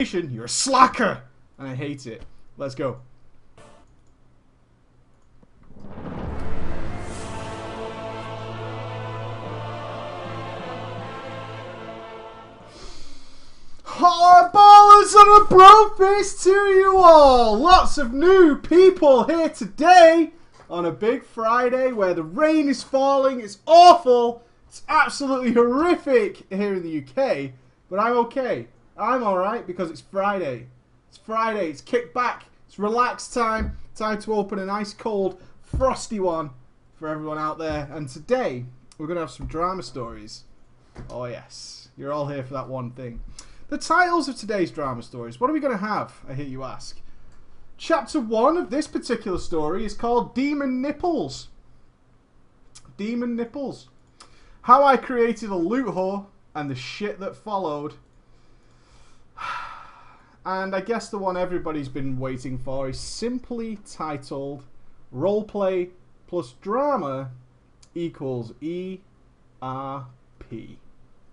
You're a slacker! And I hate it. Let's go. Ballers on a bro face to you all! Lots of new people here today on a big Friday where the rain is falling. It's awful. It's absolutely horrific here in the UK. But I'm okay. I'm alright because it's Friday. It's Friday. It's kick back. It's relaxed time. Time to open a nice cold frosty one for everyone out there. And today we're going to have some drama stories. Oh yes. You're all here for that one thing. The titles of today's drama stories. What are we going to have, I hear you ask? Chapter 1 of this particular story is called Demon Nipples. Demon Nipples. How I created a loot whore and the shit that followed. And I guess the one everybody's been waiting for is simply titled Roleplay plus Drama equals ERP.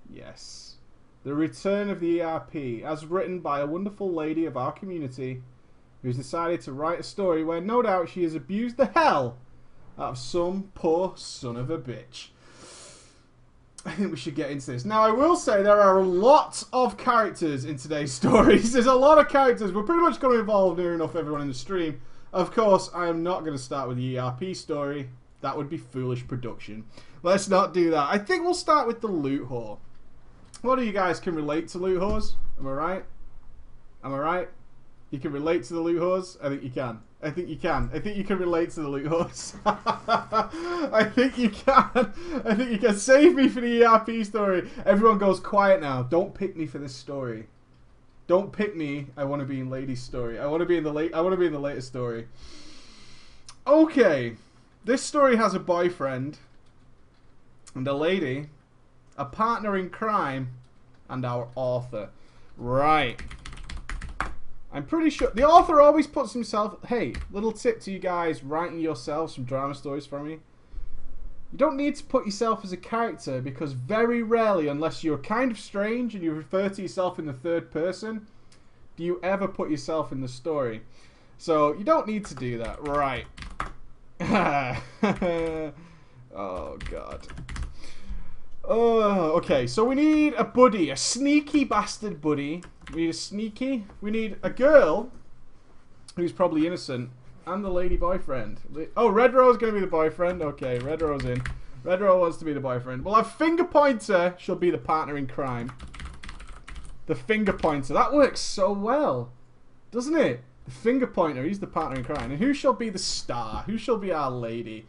Yes. The return of the ERP, as written by a wonderful lady of our community who's decided to write a story where no doubt she has abused the hell out of some poor son of a bitch. I think we should get into this. Now, I will say there are a lot of characters in today's stories. There's a lot of characters. We're pretty much going to involve near enough everyone in the stream. Of course, I am not going to start with the ERP story. That would be foolish production. Let's not do that. I think we'll start with the loot whore. What of you guys can relate to loot whores? Am I right? Am I right? You can relate to the loot whores? I think you can. I think you can. I think you can relate to the loot whores. I think you can. I think you can. Save me for the ERP story. Everyone goes quiet now. Don't pick me for this story. Don't pick me. I want to be in Lady's story. I want to be in the latest story. Okay. This story has a boyfriend and a lady, a partner in crime, and our author. Right. I'm pretty sure the author always puts himself. Hey, little tip to you guys writing yourselves some drama stories for me. You don't need to put yourself as a character because very rarely, unless you're kind of strange and you refer to yourself in the third person, do you ever put yourself in the story. So you don't need to do that. Right. Oh, God. Oh, okay. So we need a buddy. A sneaky bastard buddy. We need a sneaky. We need a girl who's probably innocent. And the lady boyfriend. Oh, Red Row's going to be the boyfriend. Okay, Red Row's in. Red Row wants to be the boyfriend. We'll have Finger Pointer. She'll be the partner in crime. The Finger Pointer. That works so well. Doesn't it? The Finger Pointer. He's the partner in crime. And who shall be the star? Who shall be our lady?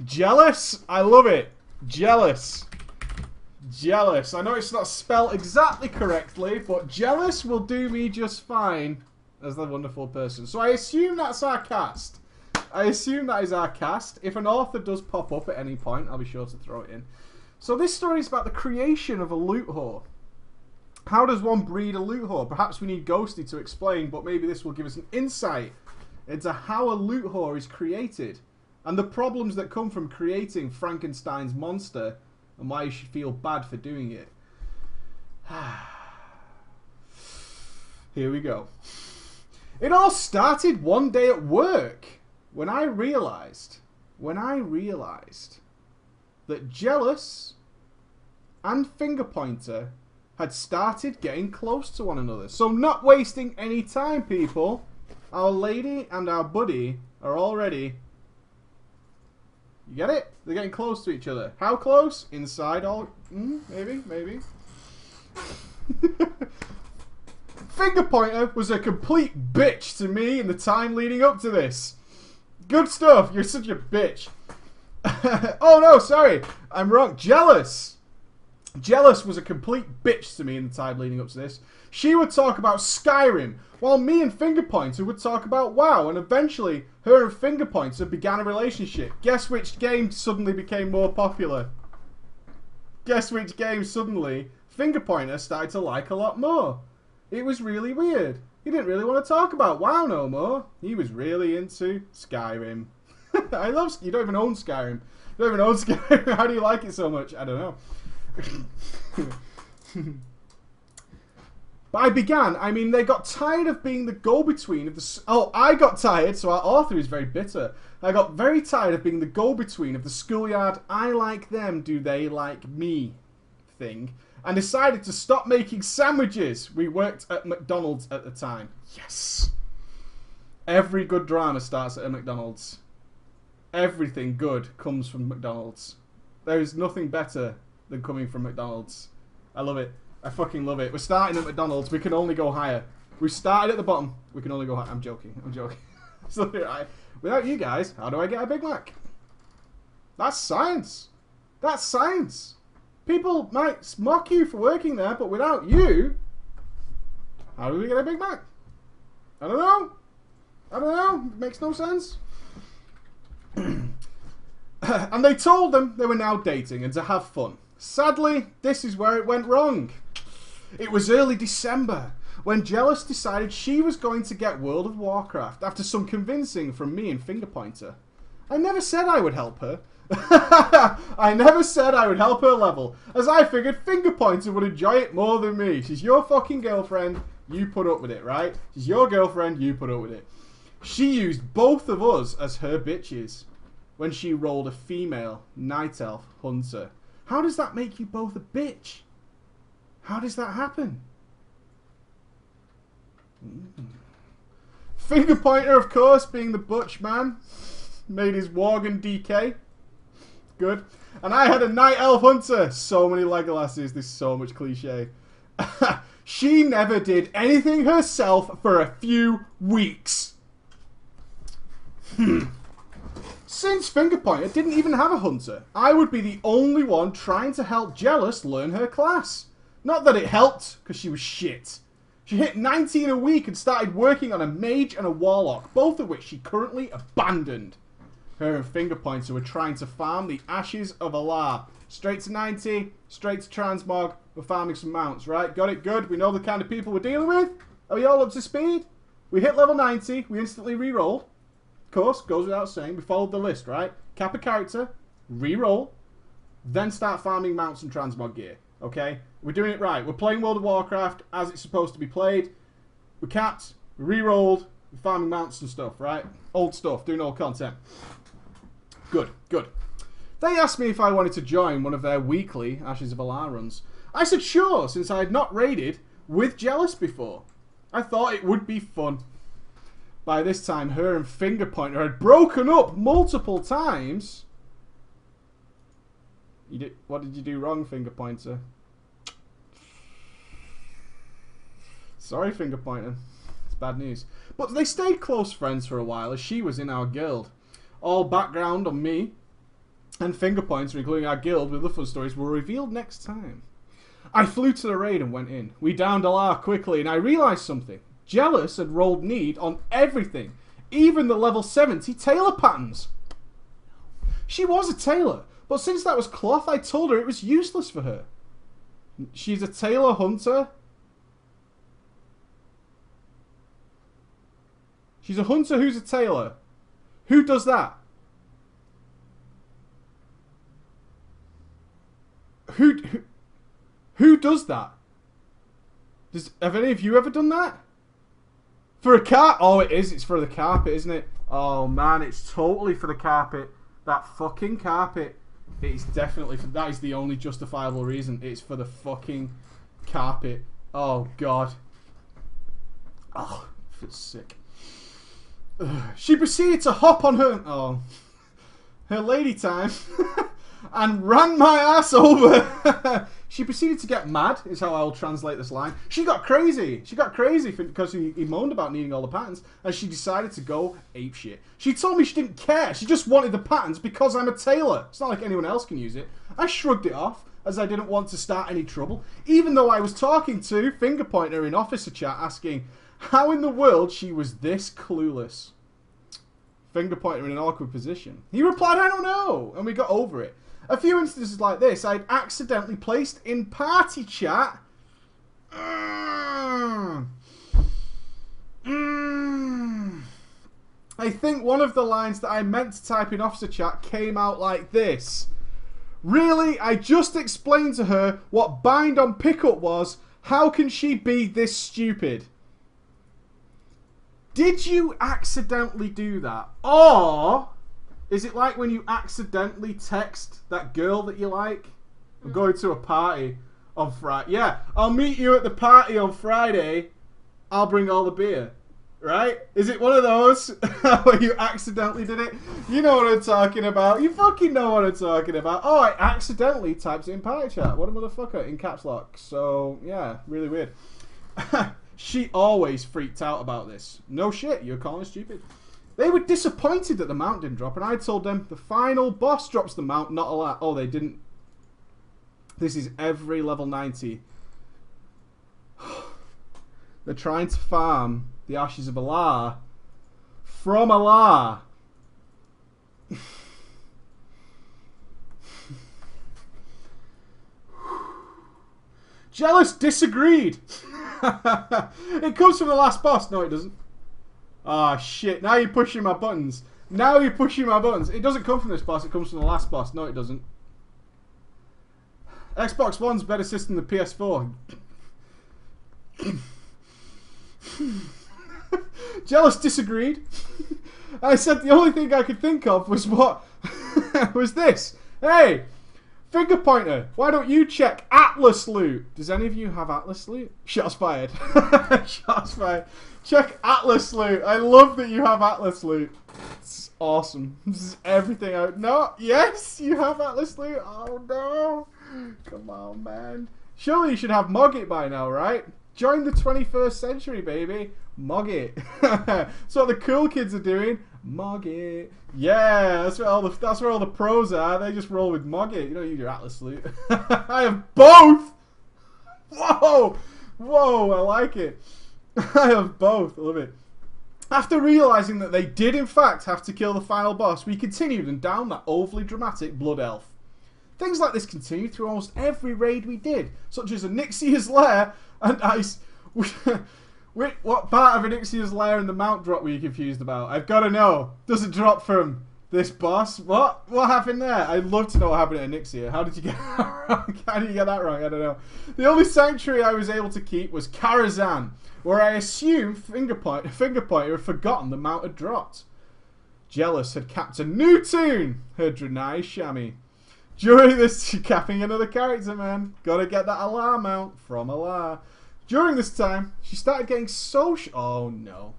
Jealous? I love it. Jealous. Jealous. I know it's not spelled exactly correctly, but jealous will do me just fine as the wonderful person. So I assume that's our cast. I assume that is our cast. If an author does pop up at any point, I'll be sure to throw it in. So this story is about the creation of a loot whore. How does one breed a loot whore? Perhaps we need Ghosty to explain, but maybe this will give us an insight into how a loot whore is created and the problems that come from creating Frankenstein's monster and why you should feel bad for doing it. Here we go. It all started one day at work when I realized that Jealous and Finger Pointer had started getting close to one another. So not wasting any time, people. Our lady and our buddy are already... You get it? They're getting close to each other. How close? Inside all... maybe. Finger Pointer was a complete bitch to me in the time leading up to this. Good stuff. You're such a bitch. Oh no, sorry. I'm wrong. Jealous. Jealous was a complete bitch to me in the time leading up to this. She would talk about Skyrim, while me and Finger Pointer would talk about WoW, and eventually her and Finger Pointer began a relationship. Guess which game suddenly became more popular? Guess which game suddenly Finger Pointer started to like a lot more? It was really weird. He didn't really want to talk about WoW no more. He was really into Skyrim. I love... You don't even own Skyrim. You don't even own Skyrim. How do you like it so much? I don't know. By began, I mean they got tired of being the go-between of the... Oh, I got tired, so our author is very bitter. I got very tired of being the go-between of the schoolyard I like them, do they like me thing, and decided to stop making sandwiches. We worked at McDonald's at the time. Yes! Every good drama starts at a McDonald's. Everything good comes from McDonald's. There is nothing better than coming from McDonald's. I love it. I fucking love it. We're starting at McDonald's. We can only go higher. We started at the bottom. We can only go higher. I'm joking. I'm joking. So, without you guys, how do I get a Big Mac? That's science. That's science. People might mock you for working there, but without you, how do we get a Big Mac? I don't know. I don't know. It makes no sense. And they told them they were now dating and to have fun. Sadly, this is where it went wrong. It was early December when Jealous decided she was going to get World of Warcraft after some convincing from me and Fingerpointer. I never said I would help her. I never said I would help her level, as I figured Fingerpointer would enjoy it more than me. She's your fucking girlfriend, you put up with it, right? She's your girlfriend, you put up with it. She used both of us as her bitches when she rolled a female night elf hunter. How does that make you both a bitch? How does that happen? Fingerpointer, of course, being the butch man, made his Worgen DK. Good. And I had a night elf hunter. So many Legolasses. There's so much cliche. She never did anything herself for a few weeks. Since Fingerpointer didn't even have a hunter, I would be the only one trying to help Jealous learn her class. Not that it helped, because she was shit. She hit 90 in a week and started working on a mage and a warlock, both of which she currently abandoned. Her and Fingerpointer were trying to farm the ashes of Allah. Straight to 90, straight to transmog, we're farming some mounts, right? Got it, good. We know the kind of people we're dealing with. Are we all up to speed? We hit level 90, we instantly re-roll. Of course, goes without saying, we followed the list, right? Cap a character, re-roll, then start farming mounts and transmog gear, okay? We're doing it right. We're playing World of Warcraft as it's supposed to be played. We're capped, we re-rolled, we're farming mounts and stuff, right? Old stuff, doing old content. Good, good. They asked me if I wanted to join one of their weekly Ashes of Allah runs. I said sure, since I had not raided with Jealous before. I thought it would be fun. By this time, her and Fingerpointer had broken up multiple times. What did you do wrong, Fingerpointer? Sorry, Fingerpointer. It's bad news. But they stayed close friends for a while, as she was in our guild. All background on me and Fingerpointer, including our guild with the fun stories, were revealed next time. I flew to the raid and went in. We downed Allah quickly, and I realised something. Jealous had rolled need on everything, even the level 70 tailor patterns. She was a tailor, but since that was cloth, I told her it was useless for her. She's a tailor hunter. She's a hunter who's a tailor. Who does that? Who does that? Have any of you ever done that? For a carpet? Oh, it is. It's for the carpet, isn't it? Oh, man, it's totally for the carpet. That fucking carpet. It's definitely for... That is the only justifiable reason. It's for the fucking carpet. Oh, God. Oh, I feel sick. Ugh. She proceeded to hop on her lady time and ran my ass over. She proceeded to get mad, is how I'll translate this line. She got crazy. She got crazy because he moaned about needing all the patterns, and she decided to go apeshit. She told me she didn't care. She just wanted the patterns because I'm a tailor. It's not like anyone else can use it. I shrugged it off, as I didn't want to start any trouble, even though I was talking to Fingerpointer in officer chat asking how in the world she was this clueless. Fingerpointer in an awkward position. He replied, I don't know, and we got over it. A few instances like this, I'd accidentally placed in party chat. I think one of the lines that I meant to type in officer chat came out like this. Really, I just explained to her what bind on pickup was, How can she be this stupid? Did you accidentally do that? Or is it like when you accidentally text that girl that you like? I'm going to a party on Friday. Yeah, I'll meet you at the party on Friday. I'll bring all the beer. Right? Is it one of those where you accidentally did it? You know what I'm talking about. You fucking know what I'm talking about. Oh, I accidentally typed it in party chat. What a motherfucker, in caps lock. So, yeah, really weird. She always freaked out about this. No shit, you're calling her stupid. They were disappointed that the mount didn't drop, and I told them the final boss drops the mount, not a lot. Oh, they didn't. This is every level 90. They're trying to farm the ashes of Allah from Allah. Jealous disagreed. It comes from the last boss. No, it doesn't. Ah, shit. Now you're pushing my buttons. Now you're pushing my buttons. It doesn't come from this boss. It comes from the last boss. No, it doesn't. Xbox One's better system than PS4. Jealous disagreed. I said the only thing I could think of was what was this. Hey, finger pointer, why don't you check Atlas loot? Does any of you have Atlas loot? Shots fired. Shots fired. Check Atlas loot. I love that you have Atlas loot. It's awesome. This is everything I... No, yes, you have Atlas loot. Oh no. Come on, man. Surely you should have Mog It by now, right? Join the 21st century, baby. Mog it. That's what the cool kids are doing. Mog it. Yeah, that's where all the pros are. They just roll with Mog it. You don't use your Atlas loot. I have both. Whoa, whoa, I like it. I have both. I love it. After realizing that they did in fact have to kill the final boss, we continued and down that overly dramatic blood elf. Things like this continued through almost every raid we did, such as Onyxia's Lair and Ice. Wait, what part of Onyxia's Lair and the mount drop were you confused about? I've got to know. Does it drop from this boss? What? What happened there? I'd love to know what happened to Onyxia. How did you get that wrong? How did you get that wrong? I don't know. The only sanctuary I was able to keep was Karazhan, where I assume Fingerpointer had forgotten the mount had dropped. Jealous had capped a new tune. Her Draenei Shami. During this, capping another character, man. Gotta get that Allah mount from Allah. During this time, she started getting social. Oh no.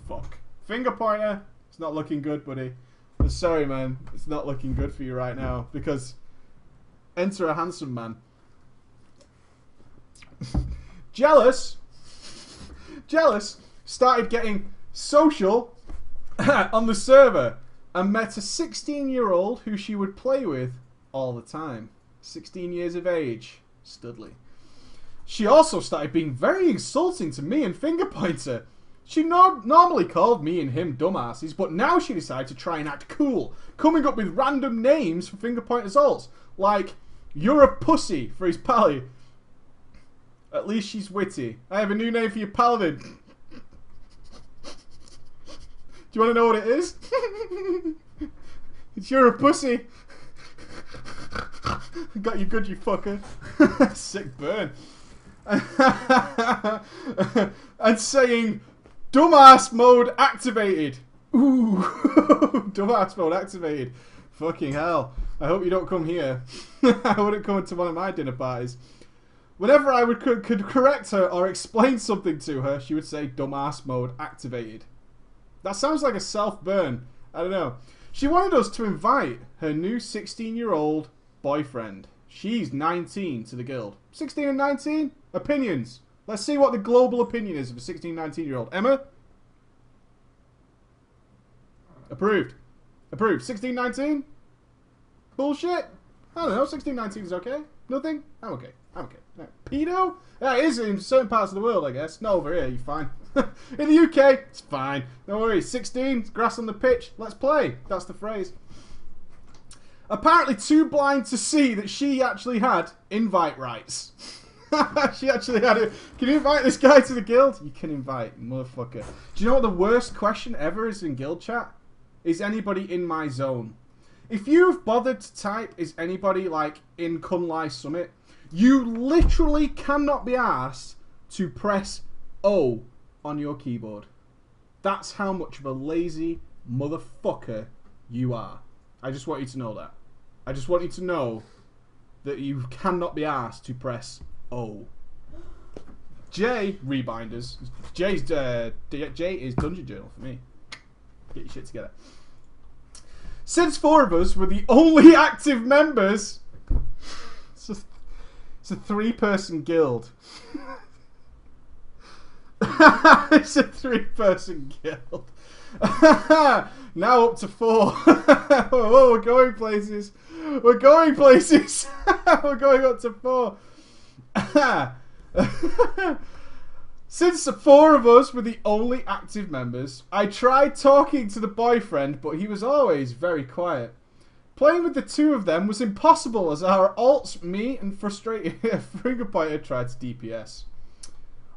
Fuck. Finger pointer. It's not looking good, buddy. I'm sorry, man. It's not looking good for you right now. Because enter a handsome man. Jealous started getting social on the server and met a 16-year-old who she would play with all the time. 16 years of age. Studley. She also started being very insulting to me and Fingerpointer. She normally called me and him dumbasses, but now she decided to try and act cool, coming up with random names for Fingerpointer's ults, like, you're a pussy for his pally. At least she's witty. I have a new name for your paladin. Do you want to know what it is? It's you're a pussy. Got you good, you fucker. Sick burn. And saying, dumbass mode activated. Ooh. Dumbass mode activated. Fucking hell. I hope you don't come here. I wouldn't come to one of my dinner parties. Whenever I could correct her or explain something to her, she would say, dumbass mode activated. That sounds like a self-burn. I don't know. She wanted us to invite her new 16-year-old boyfriend. She's 19 to the guild. 16 and 19? Opinions. Let's see what the global opinion is of a 16, 19-year-old. Emma? Approved. Approved. 16, 19? Bullshit? I don't know. 16, 19 is okay. Nothing? I'm okay. I'm okay. No. Pedo? Yeah, it is in certain parts of the world, I guess. Not over here, you're fine. In the UK, it's fine. Don't worry. 16, grass on the pitch. Let's play. That's the phrase. Apparently too blind to see that she actually had invite rights. She actually had it. Can you invite this guy to the guild? You can invite, motherfucker. Do you know what the worst question ever is in guild chat? Is anybody in my zone? If you've bothered to type, is anybody like in Kunlai Summit, You literally cannot be asked to press O on your keyboard. That's how much of a lazy motherfucker you are. I just want you to know that. I just want you to know that you cannot be asked to press O. J, Rebinders. J is Dungeon Journal for me. Get your shit together. Since 4 of us were the only active members, it's a 3-person guild. It's a 3-person guild. Now up to 4. Oh, we're going places. We're going places. We're going up to 4. Since the 4 of us were the only active members, I tried talking to the boyfriend, but he was always very quiet. Playing with the 2 of them was impossible as our alts, me, and frustrated finger pointer tried to DPS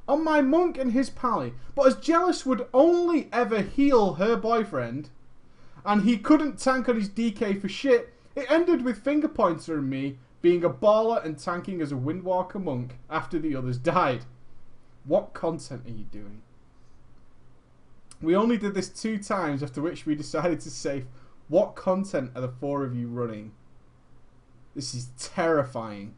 on my monk and his pally, but as Jealous would only ever heal her boyfriend, and he couldn't tank on his DK for shit, it ended with finger pointer and me being a baller and tanking as a Windwalker monk after the others died. What content are you doing? We only did this 2 times, after which we decided to save. What content are the 4 of you running? This is terrifying.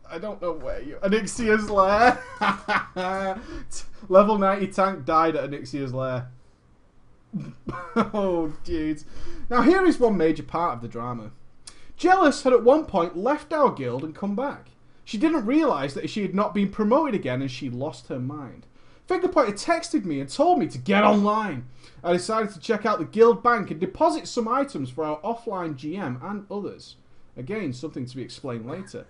I don't know where you... Anixia's Lair. Level 90 tank died at Anixia's Lair. Oh, dudes. Now here is one major part of the drama. Jealous had at one point left our guild and come back. She didn't realise that she had not been promoted again and she lost her mind. Fingerpointer texted me and told me to get online. I decided to check out the guild bank and deposit some items for our offline GM and others. Again, something to be explained later.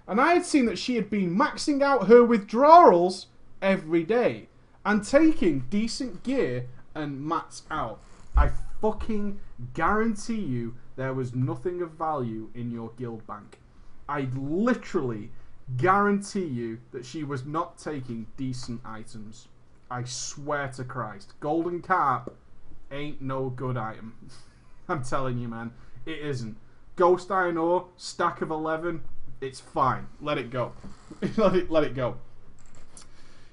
And I had seen that she had been maxing out her withdrawals every day and taking decent gear and mats out. I fucking guarantee you there was nothing of value in your guild bank. I literally guarantee you that she was not taking decent items. I swear to Christ. Golden Carp ain't no good item. I'm telling you, man. It isn't. Ghost Iron Ore, stack of 11, it's fine. Let it go. let it go.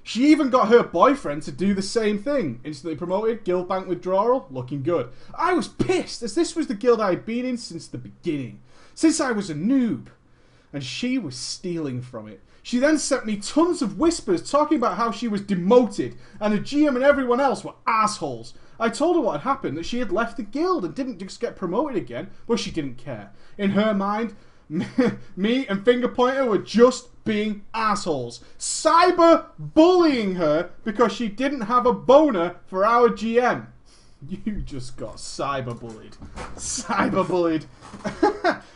She even got her boyfriend to do the same thing. Instantly promoted, guild bank withdrawal, looking good. I was pissed, as this was the guild I had been in since the beginning. Since I was a noob. And she was stealing from it. She then sent me tons of whispers talking about how she was demoted and the GM and everyone else were assholes. I told her what had happened, that she had left the guild and didn't just get promoted again, but she didn't care. In her mind, me and Fingerpointer were just being assholes. Cyber bullying her because she didn't have a boner for our GM. You just got cyber bullied. Cyber bullied.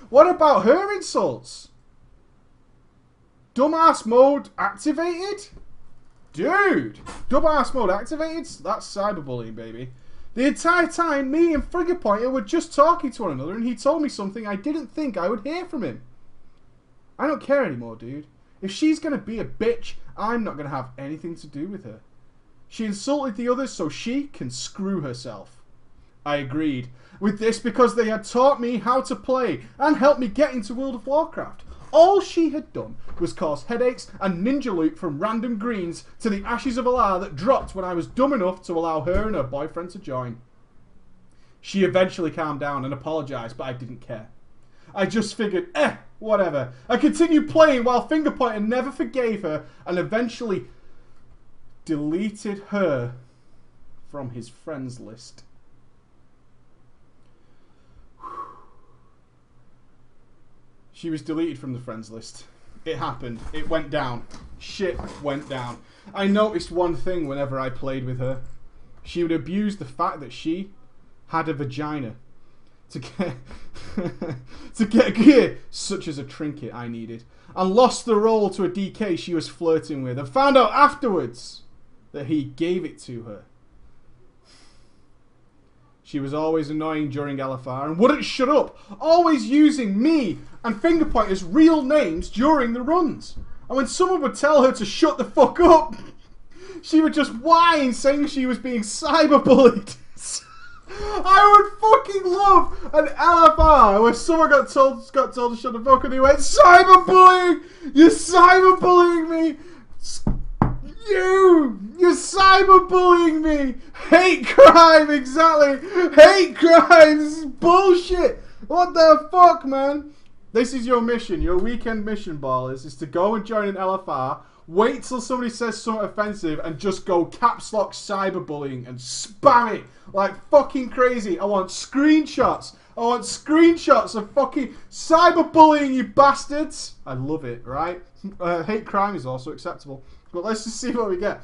What about her insults? Dumbass mode activated? Dude! Dumbass mode activated? That's cyberbullying, baby. The entire time, me and Fingerpointer were just talking to one another and he told me something I didn't think I would hear from him. I don't care anymore, dude. If she's going to be a bitch, I'm not going to have anything to do with her. She insulted the others so she can screw herself. I agreed with this because they had taught me how to play and helped me get into World of Warcraft. All she had done was cause headaches and ninja loot from random greens to the Ashes of Alar that dropped when I was dumb enough to allow her and her boyfriend to join. She eventually calmed down and apologised, but I didn't care. I just figured, whatever. I continued playing while Fingerpointer never forgave her and eventually deleted her from his friends list. She was deleted from the friends list. It happened. It went down. Shit went down. I noticed one thing whenever I played with her. She would abuse the fact that she had a vagina to get gear such as a trinket I needed, and lost the role to a DK she was flirting with and found out afterwards that he gave it to her. She was always annoying during LFR and wouldn't shut up, always using me and Fingerpointer's real names during the runs. And when someone would tell her to shut the fuck up, she would just whine saying she was being cyberbullied. I would fucking love an LFR where someone got told to shut the fuck and he went, cyberbullying! You're cyberbullying me! You're cyberbullying me! Hate crime, exactly! Hate crime! This is bullshit! What the fuck, man? This is your mission, your weekend mission, ballers, is to go and join an LFR, wait till somebody says something offensive, and just go caps lock cyberbullying and spam it like fucking crazy. I want screenshots. I want screenshots of fucking cyberbullying, you bastards. I love it, right? Hate crime is also acceptable. But let's just see what we get.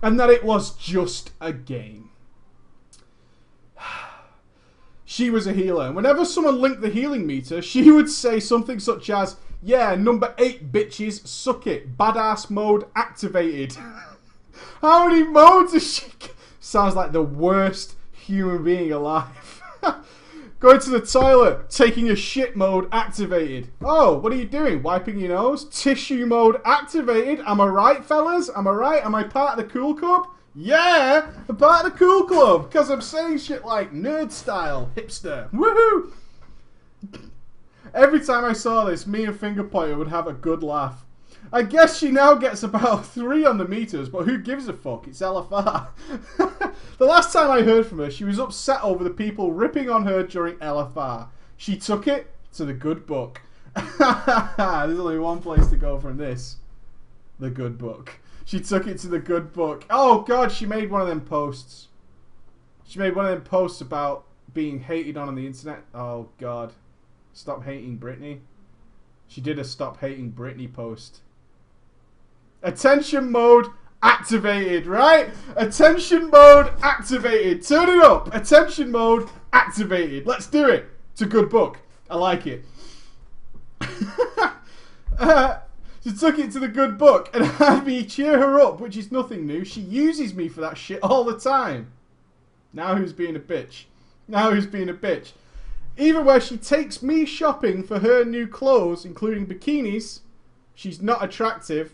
And that it was just a game. She was a healer. And whenever someone linked the healing meter, she would say something such as, yeah, number 8, bitches, suck it. Badass mode activated. How many modes is she... Sounds like the worst human being alive. Going to the toilet, taking a shit mode activated. Oh, what are you doing? Wiping your nose? Tissue mode activated. Am I right, fellas? Am I right? Am I part of the cool club? Yeah, I'm part of the cool club because I'm saying shit like nerd style, hipster. Woohoo! Every time I saw this, me and Fingerpointer would have a good laugh. I guess she now gets about 3 on the meters, but who gives a fuck? It's LFR. The last time I heard from her, she was upset over the people ripping on her during LFR. She took it to the good book. There's only one place to go from this. The good book. She took it to the good book. Oh god, she made one of them posts. She made one of them posts about being hated on the internet. Oh god. Stop hating Britney. She did a stop hating Britney post. Attention mode activated, right? Attention mode activated. Turn it up. Attention mode activated. Let's do it. It's a good book. I like it. She took it to the good book and had me cheer her up, which is nothing new. She uses me for that shit all the time. Now who's being a bitch? Now who's being a bitch? Even where she takes me shopping for her new clothes, including bikinis, she's not attractive.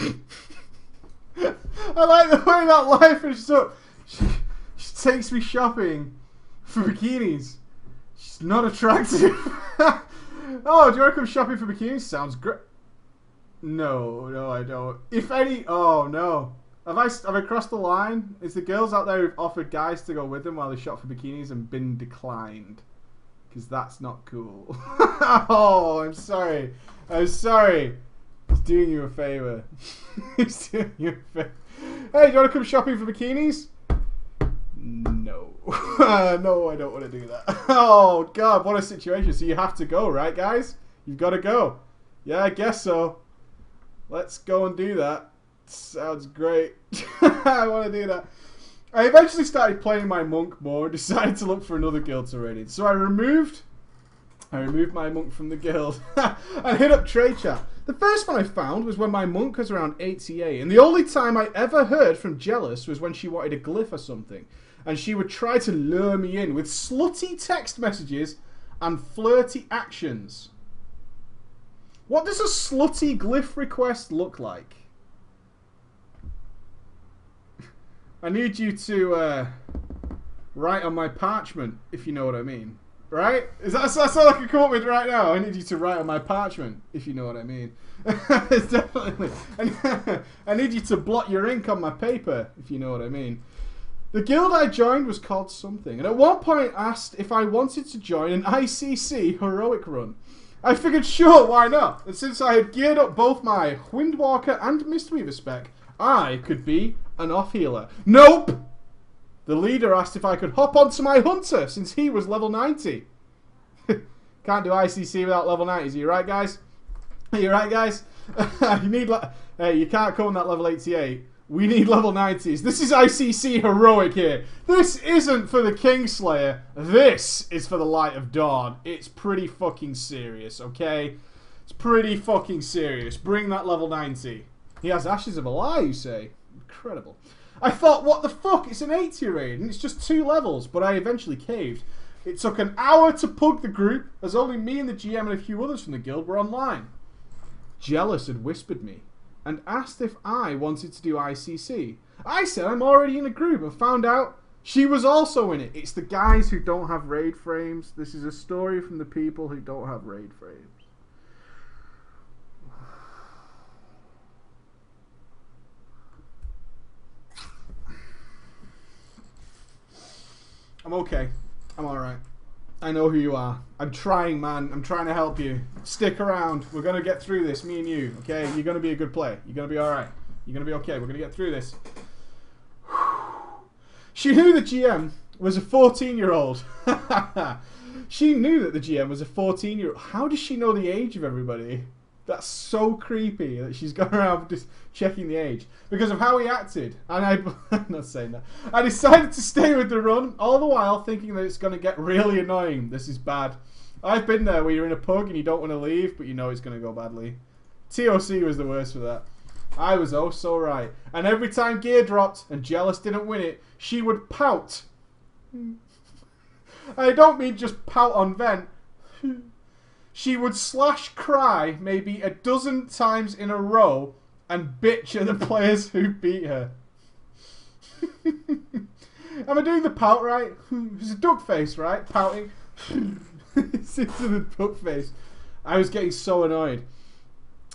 I like the way that line finishes up. She takes me shopping for bikinis. She's not attractive. Oh, do you want to come shopping for bikinis? Sounds great. No, I don't. If any... Oh, no. Have I crossed the line? Is the girls out there who've offered guys to go with them while they shop for bikinis and been declined? Because that's not cool. Oh, I'm sorry. I'm sorry. He's doing you a favour. He's doing you a favour. Hey, do you want to come shopping for bikinis? No. No, I don't want to do that. Oh, God, what a situation. So you have to go, right, guys? You've got to go. Yeah, I guess so. Let's go and do that. Sounds great. I want to do that. I eventually started playing my monk more and decided to look for another guild to raid in. So I removed my monk from the guild and hit up trade chat. The first one I found was when my monk was around 88, and the only time I ever heard from Jealous was when she wanted a glyph or something, and she would try to lure me in with slutty text messages and flirty actions. What does a slutty glyph request look like? I need you to write on my parchment, if you know what I mean. Right? That's all I can come up with right now. I need you to write on my parchment, if you know what I mean. It's definitely. I need you to blot your ink on my paper, if you know what I mean. The guild I joined was called something, and at one point asked if I wanted to join an ICC heroic run. I figured, sure, why not? And since I had geared up both my Windwalker and Mistweaver spec, I could be an off-healer. Nope! The leader asked if I could hop onto my hunter since he was level 90. Can't do ICC without level 90s. Are you right, guys? Are you right, guys? You need hey, you can't come on that level 88. We need level 90s. This is ICC heroic here. This isn't for the Kingslayer. This is for the Light of Dawn. It's pretty fucking serious, okay? It's pretty fucking serious. Bring that level 90. He has Ashes of a Lie, you say? Incredible. I thought, what the fuck? It's an 80 raid and it's just 2 levels, but I eventually caved. It took an hour to pug the group, as only me and the GM and a few others from the guild were online. Jealous had whispered me and asked if I wanted to do ICC. I said I'm already in a group and found out she was also in it. It's the guys who don't have raid frames. This is a story from the people who don't have raid frames. I'm okay. I'm alright. I know who you are. I'm trying, man. I'm trying to help you. Stick around. We're going to get through this, me and you. Okay? You're going to be a good player. You're going to be alright. You're going to be okay. We're going to get through this. She knew the GM was a 14-year-old. She knew that the GM was a 14-year-old. How does she know the age of everybody? That's so creepy that she's gone around just checking the age. Because of how he acted. And I'm not saying that. I decided to stay with the run, all the while thinking that it's going to get really annoying. This is bad. I've been there where you're in a pug and you don't want to leave, but you know it's going to go badly. TOC was the worst for that. I was oh so right. And every time gear dropped and Jealous didn't win it, she would pout. I don't mean just pout on vent. She would slash cry maybe a dozen times in a row and bitch at the players who beat her. Am I doing the pout right? It's a duck face, right? Pouting. It's into the duck face. I was getting so annoyed.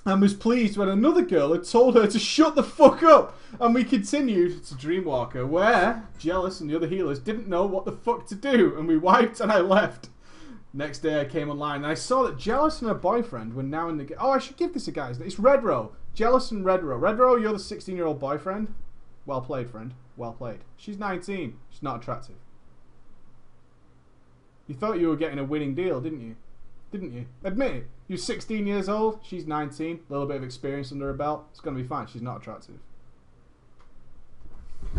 And was pleased when another girl had told her to shut the fuck up. And we continued to Dreamwalker, where Jealous and the other healers didn't know what the fuck to do. And we wiped and I left. Next day I came online and I saw that Jealous and her boyfriend were now in the game. Oh, I should give this a guy's name. It's Redrow. Jealous and Redrow. Redrow, you're the 16-year-old boyfriend. Well played, friend. Well played. She's 19. She's not attractive. You thought you were getting a winning deal, didn't you? Didn't you? Admit it. You're 16 years old. She's 19. A little bit of experience under her belt. It's going to be fine. She's not attractive.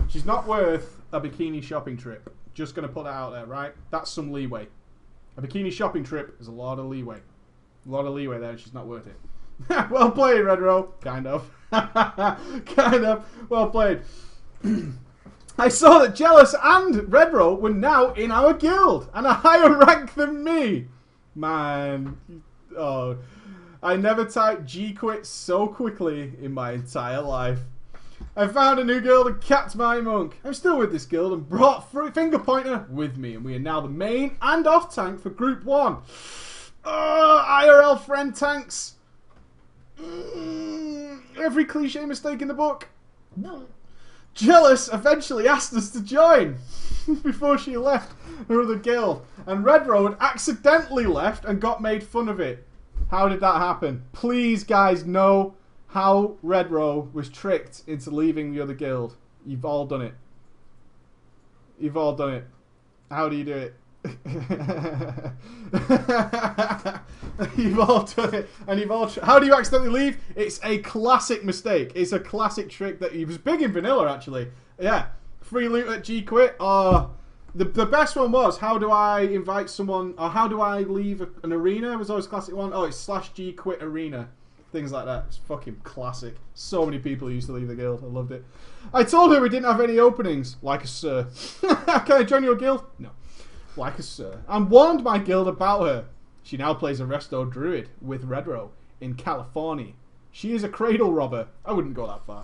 She's not worth a bikini shopping trip. Just going to put that out there, right? That's some leeway. A bikini shopping trip is a lot of leeway. A lot of leeway there, and she's not worth it. Well played, Red Row. Kind of. Kind of. Well played. I saw that Jealous and Red Row were now in our guild, and a higher rank than me. Man. Oh. I never typed G-quit so quickly in my entire life. I found a new guild and capped my monk. I'm still with this guild and brought Finger Pointer with me. And we are now the main and off tank for Group 1. IRL friend tanks. Every cliche mistake in the book. Jealous eventually asked us to join before she left her other guild. And Red Road accidentally left and got made fun of it. How did that happen? Please, guys, know how Red Row was tricked into leaving the other guild. You've all done it. You've all done it. How do you do it? You've all done it. And you've all... How do you accidentally leave? It's a classic mistake. It's a classic trick that... It was big in vanilla, actually. Yeah. Free loot at G-Quit. The best one was, how do I invite someone... Or how do I leave an arena? Was always a classic one. Oh, it's /G-Quit arena. Things like that. It's fucking classic. So many people used to leave the guild. I loved it. I told her we didn't have any openings. Like a sir. Can I join your guild? No. Like a sir. And warned my guild about her. She now plays a resto druid with Redrow in California. She is a cradle robber. I wouldn't go that far.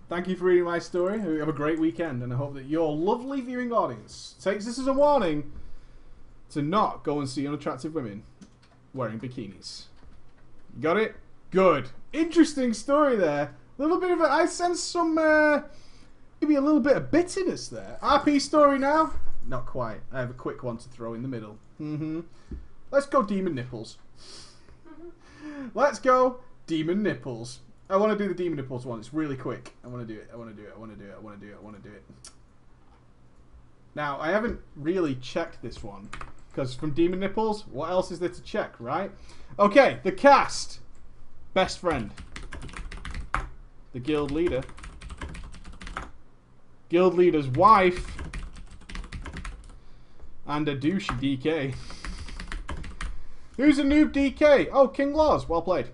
Thank you for reading my story. Have a great weekend. And I hope that your lovely viewing audience takes this as a warning to not go and see unattractive women wearing bikinis. Got it? Good. Interesting story there. A little bit of I sense some, maybe a little bit of bitterness there. RP story now? Not quite. I have a quick one to throw in the middle. Let's go Demon Nipples. Let's go Demon Nipples. I want to do the Demon Nipples one. It's really quick. I want to do it. I want to do it. I want to do it. I want to do it. I want to do it. Now, I haven't really checked this one. Because from Demon Nipples, what else is there to check, right? Okay, the cast. Best friend. The guild leader. Guild leader's wife. And a douchey DK. Who's a noob DK? Oh, King Laws. Well played.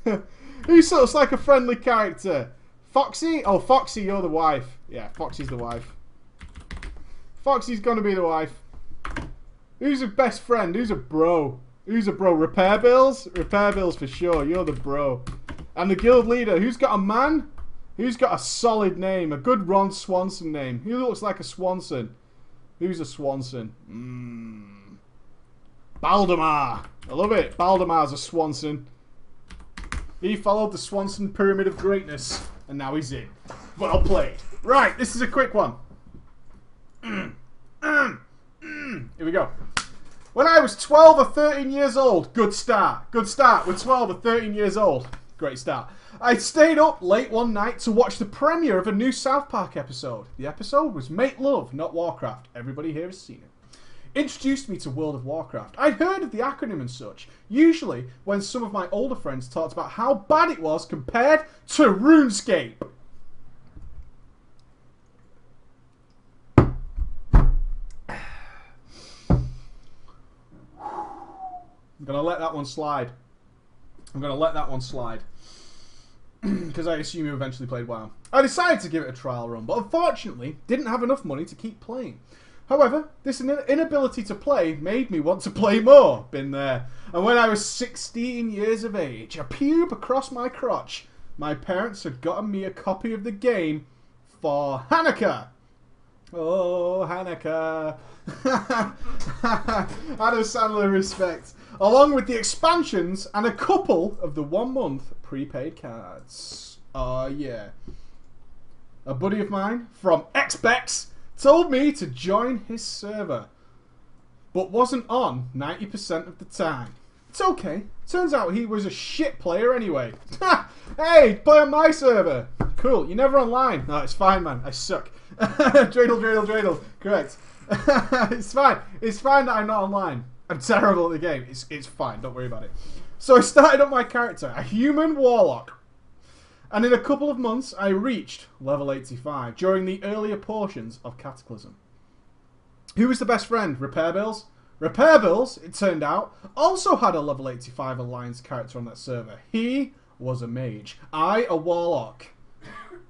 Who looks like a friendly character? Foxy? Oh, Foxy, you're the wife. Yeah, Foxy's the wife. Foxy's gonna be the wife. Who's a best friend? Who's a bro? Who's a bro? Repair Bills? Repair Bills for sure. You're the bro. And the guild leader, who's got a man? Who's got a solid name? A good Ron Swanson name. Who looks like a Swanson? Who's a Swanson? Baldemar. I love it. Baldemar's a Swanson. He followed the Swanson Pyramid of Greatness. And now he's in. Well played. Right, this is a quick one. Here we go. When I was 12 or 13 years old, good start. Good start. We're 12 or 13 years old. Great start. I stayed up late one night to watch the premiere of a new South Park episode. The episode was Make Love, Not Warcraft. Everybody here has seen it. Introduced me to World of Warcraft. I'd heard of the acronym and such, usually when some of my older friends talked about how bad it was compared to RuneScape. I'm going to let that one slide. Because I assume you eventually played WoW. I decided to give it a trial run, but unfortunately didn't have enough money to keep playing. However, this inability to play made me want to play more. Been there. And when I was 16 years of age, a pube across my crotch, my parents had gotten me a copy of the game for Hanukkah. Oh, Hanukkah. Adam Sandler respect. Along with the expansions and a couple of the 1 month prepaid cards. Oh, yeah. A buddy of mine from Xbex told me to join his server, but wasn't on 90% of the time. It's okay. Turns out he was a shit player anyway. Hey, play on my server. Cool. You're never online. No, it's fine, man. I suck. Dreidel. Correct. It's fine. It's fine that I'm not online. I'm terrible at the game. It's fine. Don't worry about it. So I started up my character, a human warlock. And in a couple of months, I reached level 85 during the earlier portions of Cataclysm. Who was the best friend? Repair Bills? Repair Bills, it turned out, also had a level 85 Alliance character on that server. He was a mage. I, a warlock.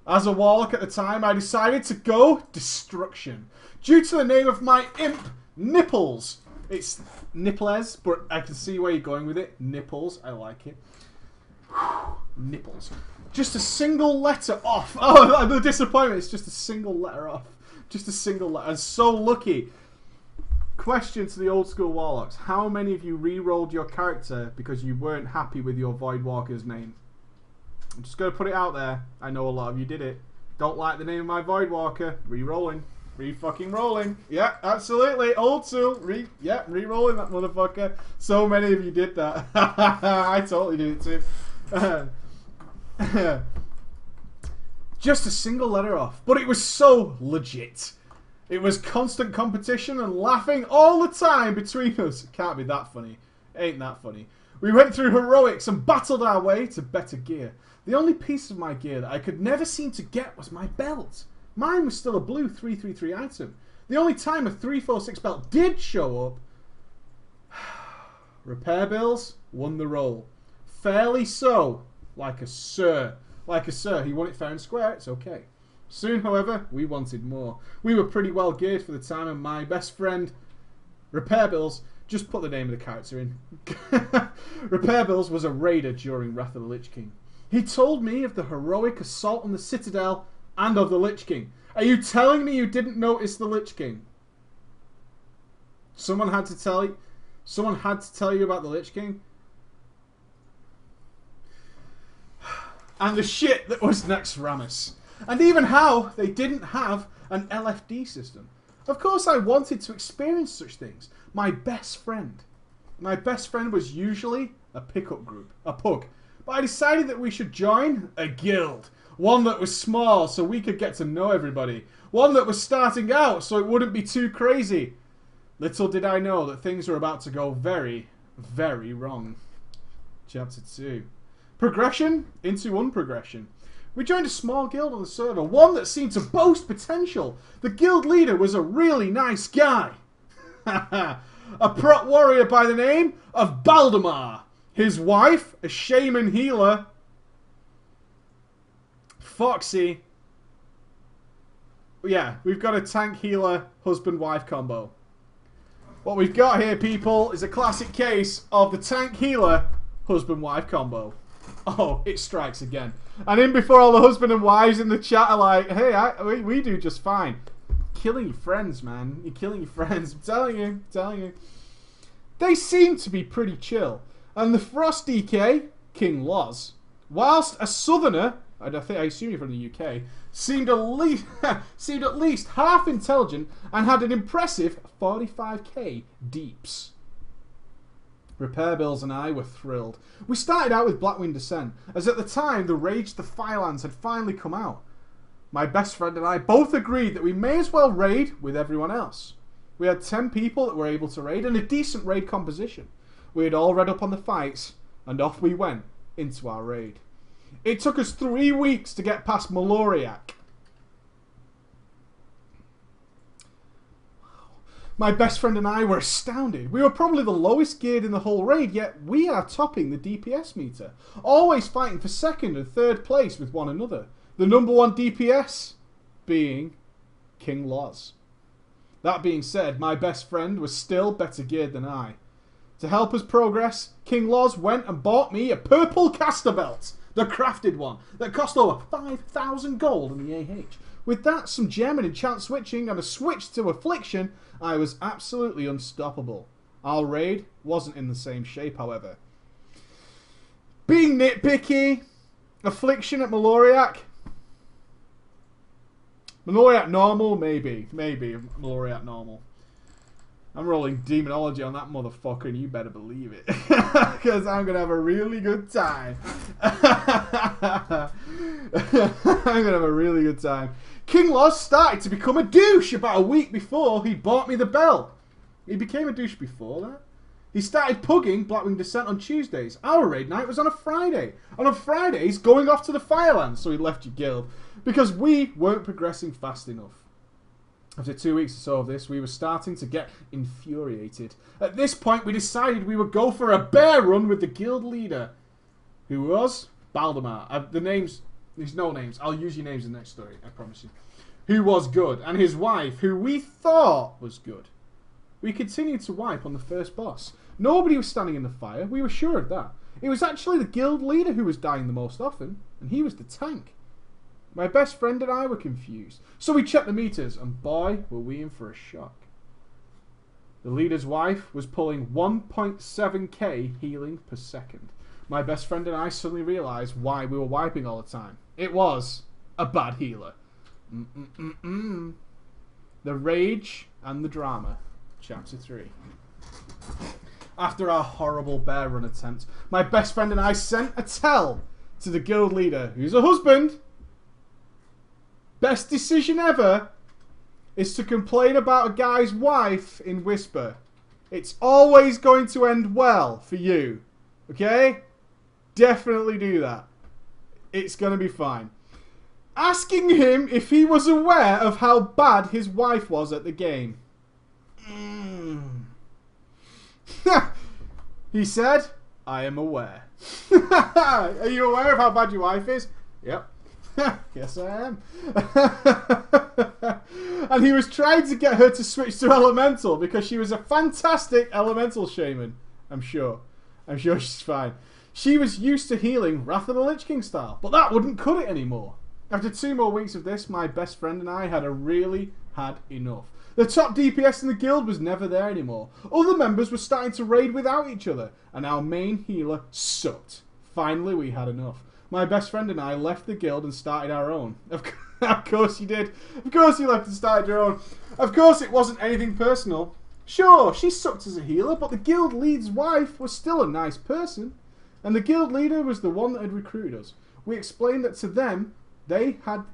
As a warlock at the time, I decided to go Destruction. Due to the name of my imp, Nipples. It's Nipples, but I can see where you're going with it. Nipples, I like it. Nipples. Just a single letter off. Oh, the disappointment. It's just a single letter off. Just a single letter. And so lucky. Question to the old school warlocks. How many of you re-rolled your character because you weren't happy with your Voidwalker's name? I'm just going to put it out there. I know a lot of you did it. Don't like the name of my Voidwalker. Re-rolling. Re-fucking-rolling. Yeah, absolutely. Old school. Re-rolling that motherfucker. So many of you did that. I totally did it too. Just a single letter off, but it was so legit. It was constant competition and laughing all the time between us. It can't be that funny. Ain't that funny. We went through heroics and battled our way to better gear. The only piece of my gear that I could never seem to get was my belt. Mine was still a blue 333 item. The only time a 346 belt did show up, Repair Bills won the role. Fairly so. Like a sir. Like a sir. He won it fair and square. It's okay. Soon, however, we wanted more. We were pretty well geared for the time, and my best friend, Repair Bills, just put the name of the character in. Repair Bills was a raider during Wrath of the Lich King. He told me of the heroic assault on the Citadel and of the Lich King. Are you telling me you didn't notice the Lich King? Someone had to tell you about the Lich King? And the shit that was Naxxramas. And even how they didn't have an LFD system. Of course I wanted to experience such things. My best friend was usually a pickup group, a pug. But I decided that we should join a guild. One that was small so we could get to know everybody. One that was starting out so it wouldn't be too crazy. Little did I know that things were about to go very, very wrong. Chapter 2. Progression into unprogression. We joined a small guild on the server, one that seemed to boast potential. The guild leader was a really nice guy. A prot warrior by the name of Baldemar. His wife, a shaman healer, Foxy. Yeah, we've got a tank healer husband-wife combo. What we've got here, people, is a classic case of the tank healer husband-wife combo. Oh, it strikes again. And in before all the husband and wives in the chat are like, hey, we do just fine. Killing your friends, man. You're killing your friends. I'm telling you. They seem to be pretty chill. And the Frost DK, King Loz, whilst a southerner, I assume you're from the UK, seemed at least half intelligent and had an impressive 45k deeps. Repair Bills and I were thrilled. We started out with Blackwing Descent, as at the time the Rage the Firelands had finally come out. My best friend and I both agreed that we may as well raid with everyone else. We had 10 people that were able to raid and a decent raid composition. We had all read up on the fights, and off we went into our raid. It took us 3 weeks to get past Maloriak. My best friend and I were astounded. We were probably the lowest geared in the whole raid, yet we are topping the DPS meter. Always fighting for second and third place with one another. The number one DPS being King Loz. That being said, my best friend was still better geared than I. To help us progress, King Loz went and bought me a purple caster belt, the crafted one, that cost over 5,000 gold in the AH. With that, some gem and enchant switching and a switch to Affliction, I was absolutely unstoppable. Our raid wasn't in the same shape, however. Being nitpicky, Affliction at Maloriak. Maloriak normal, maybe Maloriak normal. I'm rolling demonology on that motherfucker, and you better believe it. Because I'm going to have a really good time. King Loz started to become a douche about a week before he bought me the belt. He became a douche before that. He started pugging Blackwing Descent on Tuesdays. Our raid night was on a Friday. And on Fridays, going off to the Firelands, so he left your guild. Because we weren't progressing fast enough. After 2 weeks or so of this, we were starting to get infuriated. At this point, we decided we would go for a bear run with the guild leader, who was Baldemar. There's no names. I'll use your names in the next story, I promise you. Who was good, and his wife, who we thought was good. We continued to wipe on the first boss. Nobody was standing in the fire. We were sure of that. It was actually the guild leader who was dying the most often, and he was the tank. My best friend and I were confused. So we checked the meters, and boy, were we in for a shock. The leader's wife was pulling 1.7k healing per second. My best friend and I suddenly realised why we were wiping all the time. It was a bad healer. The Rage and the Drama, Chapter 3. After our horrible bear run attempt, my best friend and I sent a tell to the guild leader, who's a husband. Best decision ever is to complain about a guy's wife in whisper. It's always going to end well for you. Okay? Definitely do that. It's going to be fine. Asking him if he was aware of how bad his wife was at the game. He said, I am aware. Are you aware of how bad your wife is? Yep. Yes, I am. And he was trying to get her to switch to Elemental because she was a fantastic Elemental shaman. I'm sure she's fine. She was used to healing Wrath of the Lich King style, but that wouldn't cut it anymore. After 2 more weeks of this, my best friend and I had had enough. The top DPS in the guild was never there anymore. Other members were starting to raid without each other, and our main healer sucked. Finally, we had enough. My best friend and I left the guild and started our own. Of course you did. Of course you left and started your own. Of course it wasn't anything personal. Sure, she sucked as a healer, but the guild lead's wife was still a nice person. And the guild leader was the one that had recruited us. We explained that to them, they had...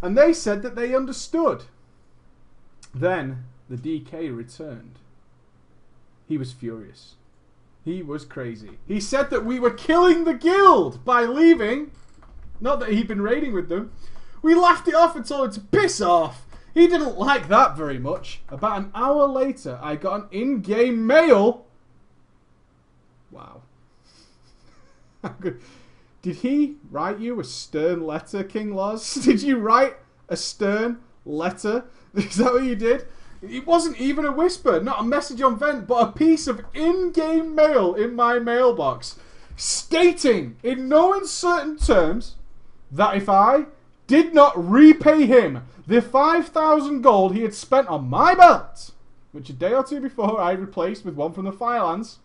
and they said that they understood. Then the DK returned. He was furious. He was crazy. He said that we were killing the guild by leaving. Not that he'd been raiding with them. We laughed it off and told him to piss off. He didn't like that very much. About an hour later, I got an in-game mail. Wow. Did he write you a stern letter, King Loz? Did you write a stern letter? Is that what you did? It wasn't even a whisper, not a message on vent, but a piece of in-game mail in my mailbox. stating in no uncertain terms that if I did not repay him the 5,000 gold he had spent on my belt, which a day or two before I replaced with one from the Firelands,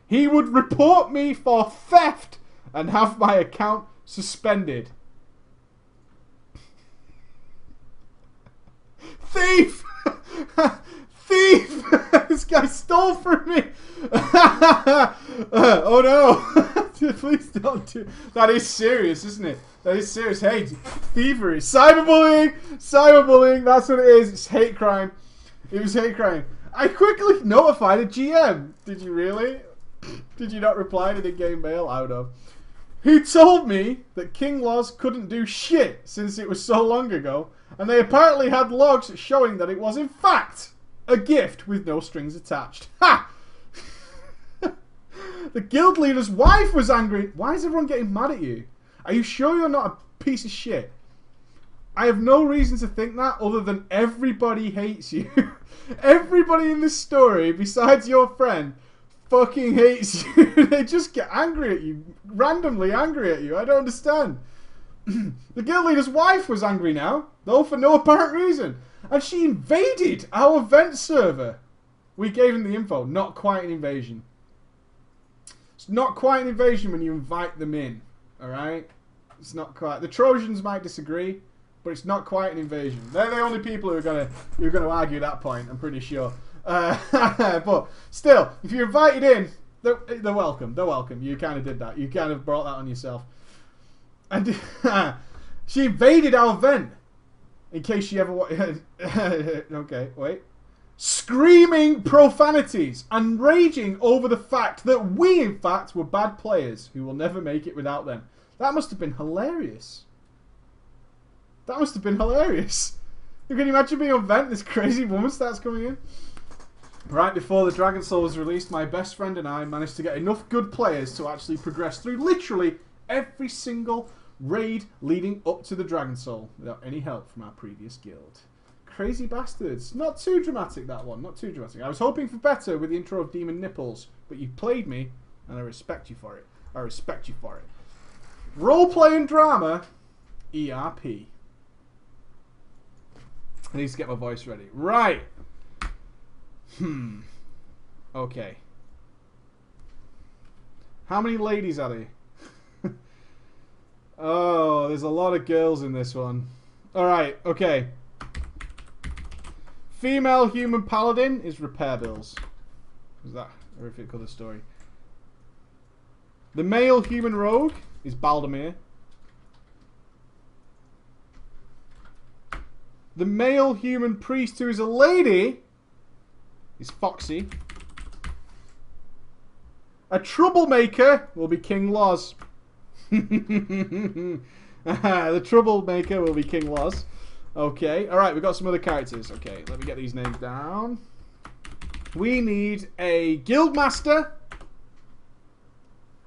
he would report me for theft and have my account suspended. Thief! Thief! This guy stole from me! Oh no! Please don't do that. Is serious, isn't it? That is serious. Hey, thievery. Cyberbullying! Cyberbullying, that's what it is. It's hate crime. It was hate crime. I quickly notified a GM. Did you really? Did you not reply to the game mail? I would have. He told me that King Loz couldn't do shit since it was so long ago, and they apparently had logs showing that it was in fact a gift with no strings attached. Ha! The guild leader's wife was angry. Why is everyone getting mad at you? Are you sure you're not a piece of shit? I have no reason to think that other than everybody hates you. Everybody in this story, besides your friend, fucking hates you. They just get angry at you. Randomly angry at you. I don't understand. The guild leader's wife was angry now, though for no apparent reason. And she invaded our vent server. We gave him the info. Not quite an invasion. It's not quite an invasion when you invite them in. Alright? It's not quite. The Trojans might disagree, but it's not quite an invasion. They're the only people who are gonna argue that point, I'm pretty sure. But still, if you're invited in, they're welcome. They're welcome. You kind of did that. You kind of brought that on yourself. And she invaded our vent. In case she ever okay, wait. Screaming profanities and raging over the fact that we, in fact, were bad players who will never make it without them. That must have been hilarious. That must have been hilarious. You can imagine being on vent, this crazy woman starts coming in. Right before the Dragon Soul was released, my best friend and I managed to get enough good players to actually progress through literally every single raid leading up to the Dragon Soul without any help from our previous guild. Crazy bastards. Not too dramatic, that one. Not too dramatic. I was hoping for better with the intro of Demon Nipples, but you played me, and I respect you for it. I respect you for it. Roleplay and drama, ERP. I need to get my voice ready. Right. Okay. How many ladies are there? Oh, there's a lot of girls in this one. Alright, okay. Female human paladin is Repair Bills. Is that a horrific other story? The male human rogue is Baldemir. The male human priest who is a lady is Foxy. A troublemaker will be King Loz. The troublemaker will be King Loz. Okay, alright, we've got some other characters. Okay, let me get these names down. We need a guildmaster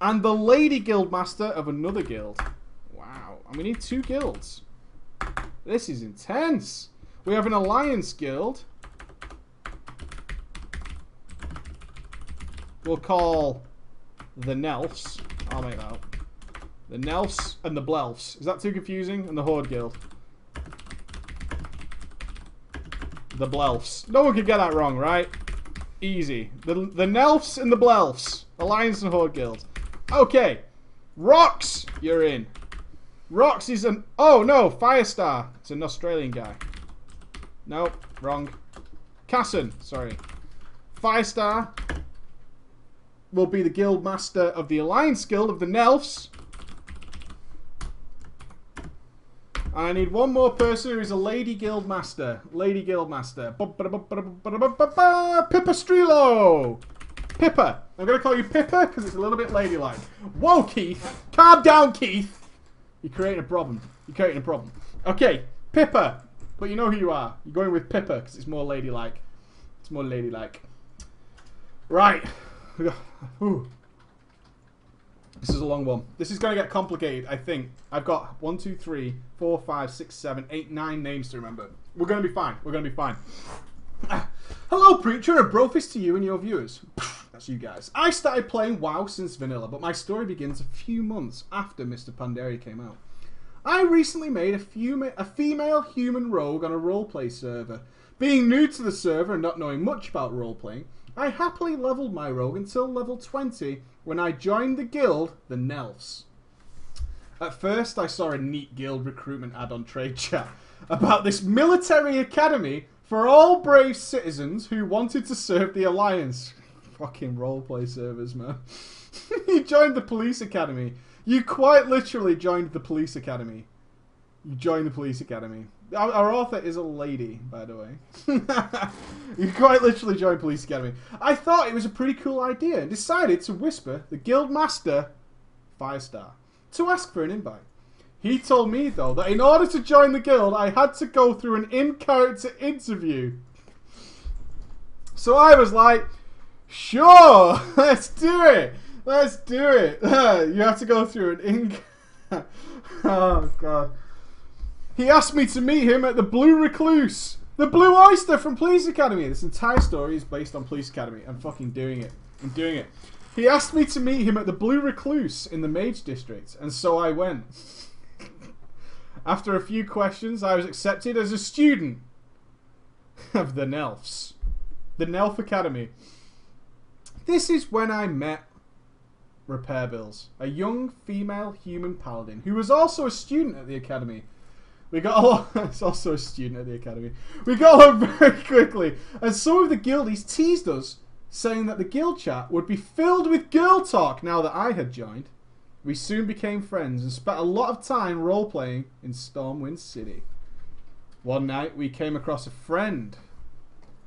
and the lady guildmaster of another guild. Wow, and we need 2 guilds. This is intense. We have an alliance guild. We'll call the Nelfs. I'll make that up. The Nelfs and the Blelfs. Is that too confusing? And the Horde guild. The Blelfs. No one could get that wrong, right? Easy. The Nelfs and the Blelfs. Alliance and Horde guild. Okay. Rox, you're in. Rox is an... Oh, no. Firestar. It's an Australian guy. Nope. Wrong. Casson. Sorry. Firestar will be the guild master of the Alliance Guild of the Nelfs. And I need one more person who is a lady guild master. Lady guild master. Pippa Strelo. Pippa. I'm going to call you Pippa because it's a little bit ladylike. Whoa, Keith. Calm down, Keith. You're creating a problem. You're creating a problem. Okay, Pippa. But you know who you are. You're going with Pippa because it's more ladylike. It's more ladylike. Right. Ooh. This is a long one. This is going to get complicated, I think. I've got 1, 2, 3, 4, 5, 6, 7, 8, 9 names to remember. We're going to be fine. We're going to be fine. Hello, Preacher, and brofist to you and your viewers. That's you guys. I started playing WoW since vanilla, but my story begins a few months after Mr. Pandaria came out. I recently made a female human rogue on a roleplay server. Being new to the server and not knowing much about roleplaying, I happily leveled my rogue until level 20 when I joined the guild, the Nelfs. At first, I saw a neat guild recruitment ad on Trade Chat about this military academy for all brave citizens who wanted to serve the Alliance. Fucking roleplay servers, man. You joined the police academy. You quite literally joined the police academy. You joined the police academy. Our author is a lady, by the way. You quite literally joined police academy. I thought it was a pretty cool idea and decided to whisper the guild master, Firestar, to ask for an invite. He told me, though, that in order to join the guild, I had to go through an in-character interview. So I was like, sure, let's do it. Let's do it. You have to go through an Oh, God. He asked me to meet him at the Blue Recluse. The Blue Oyster from Police Academy. This entire story is based on Police Academy. I'm fucking doing it. I'm doing it. He asked me to meet him at the Blue Recluse in the Mage District, and so I went. After a few questions, I was accepted as a student of the Nelfs. The Nelf Academy. This is when I met Repair Bills, a young female human paladin who was also a student at the academy. We got along. It's also a student at the academy. We got along very quickly, and some of the guildies teased us, saying that the guild chat would be filled with girl talk now that I had joined. We soon became friends and spent a lot of time role-playing in Stormwind City. One night, we came across a friend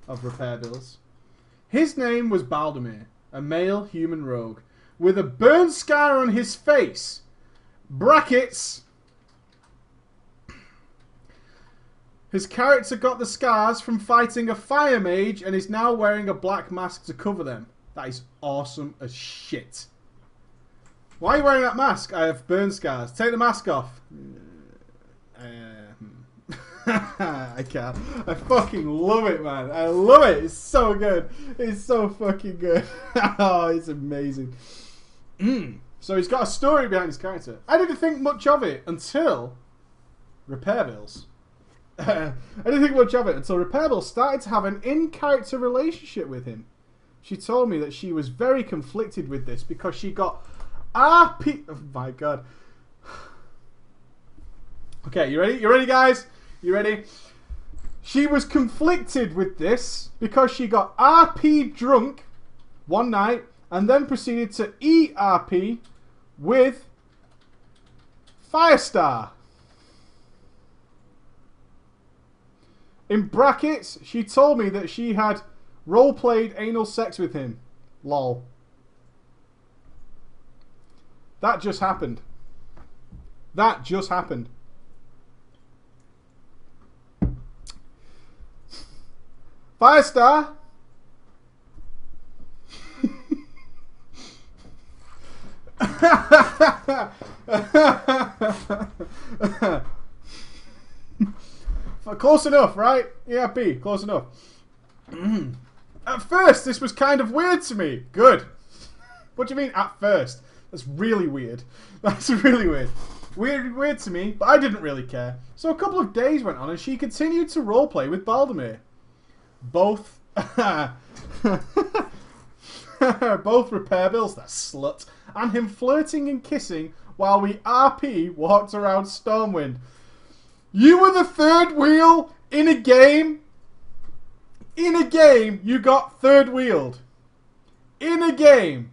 of Repair Bills. His name was Baldemir, a male human rogue, with a burn scar on his face. Brackets. His character got the scars from fighting a fire mage and is now wearing a black mask to cover them. That is awesome as shit. Why are you wearing that mask? I have burn scars. Take the mask off. I can't. I fucking love it, man. I love it. It's so good. It's so fucking good. Oh, it's amazing. So he's got a story behind his character. I didn't think much of it until Repair Bills. I didn't think much of it until Repair Bills started to have an in-character relationship with him. She told me that she was very conflicted with this because she got RP... Oh my god. Okay, you ready? You ready, guys? You ready? She was conflicted with this because she got RP drunk one night and then proceeded to ERP with Firestar. In brackets, she told me that she had role-played anal sex with him. Lol. That just happened. That just happened. Firestar. Close enough, right? ERP, close enough. At first, this was kind of weird to me. Good. What do you mean, at first? That's really weird. That's really weird. Weird to me, but I didn't really care. So a couple of days went on and she continued to roleplay with Baldemir. Both both Repair Bills, that slut, and him flirting and kissing while we RP walked around Stormwind. You were the third wheel in a game? In a game, you got third wheeled. In a game.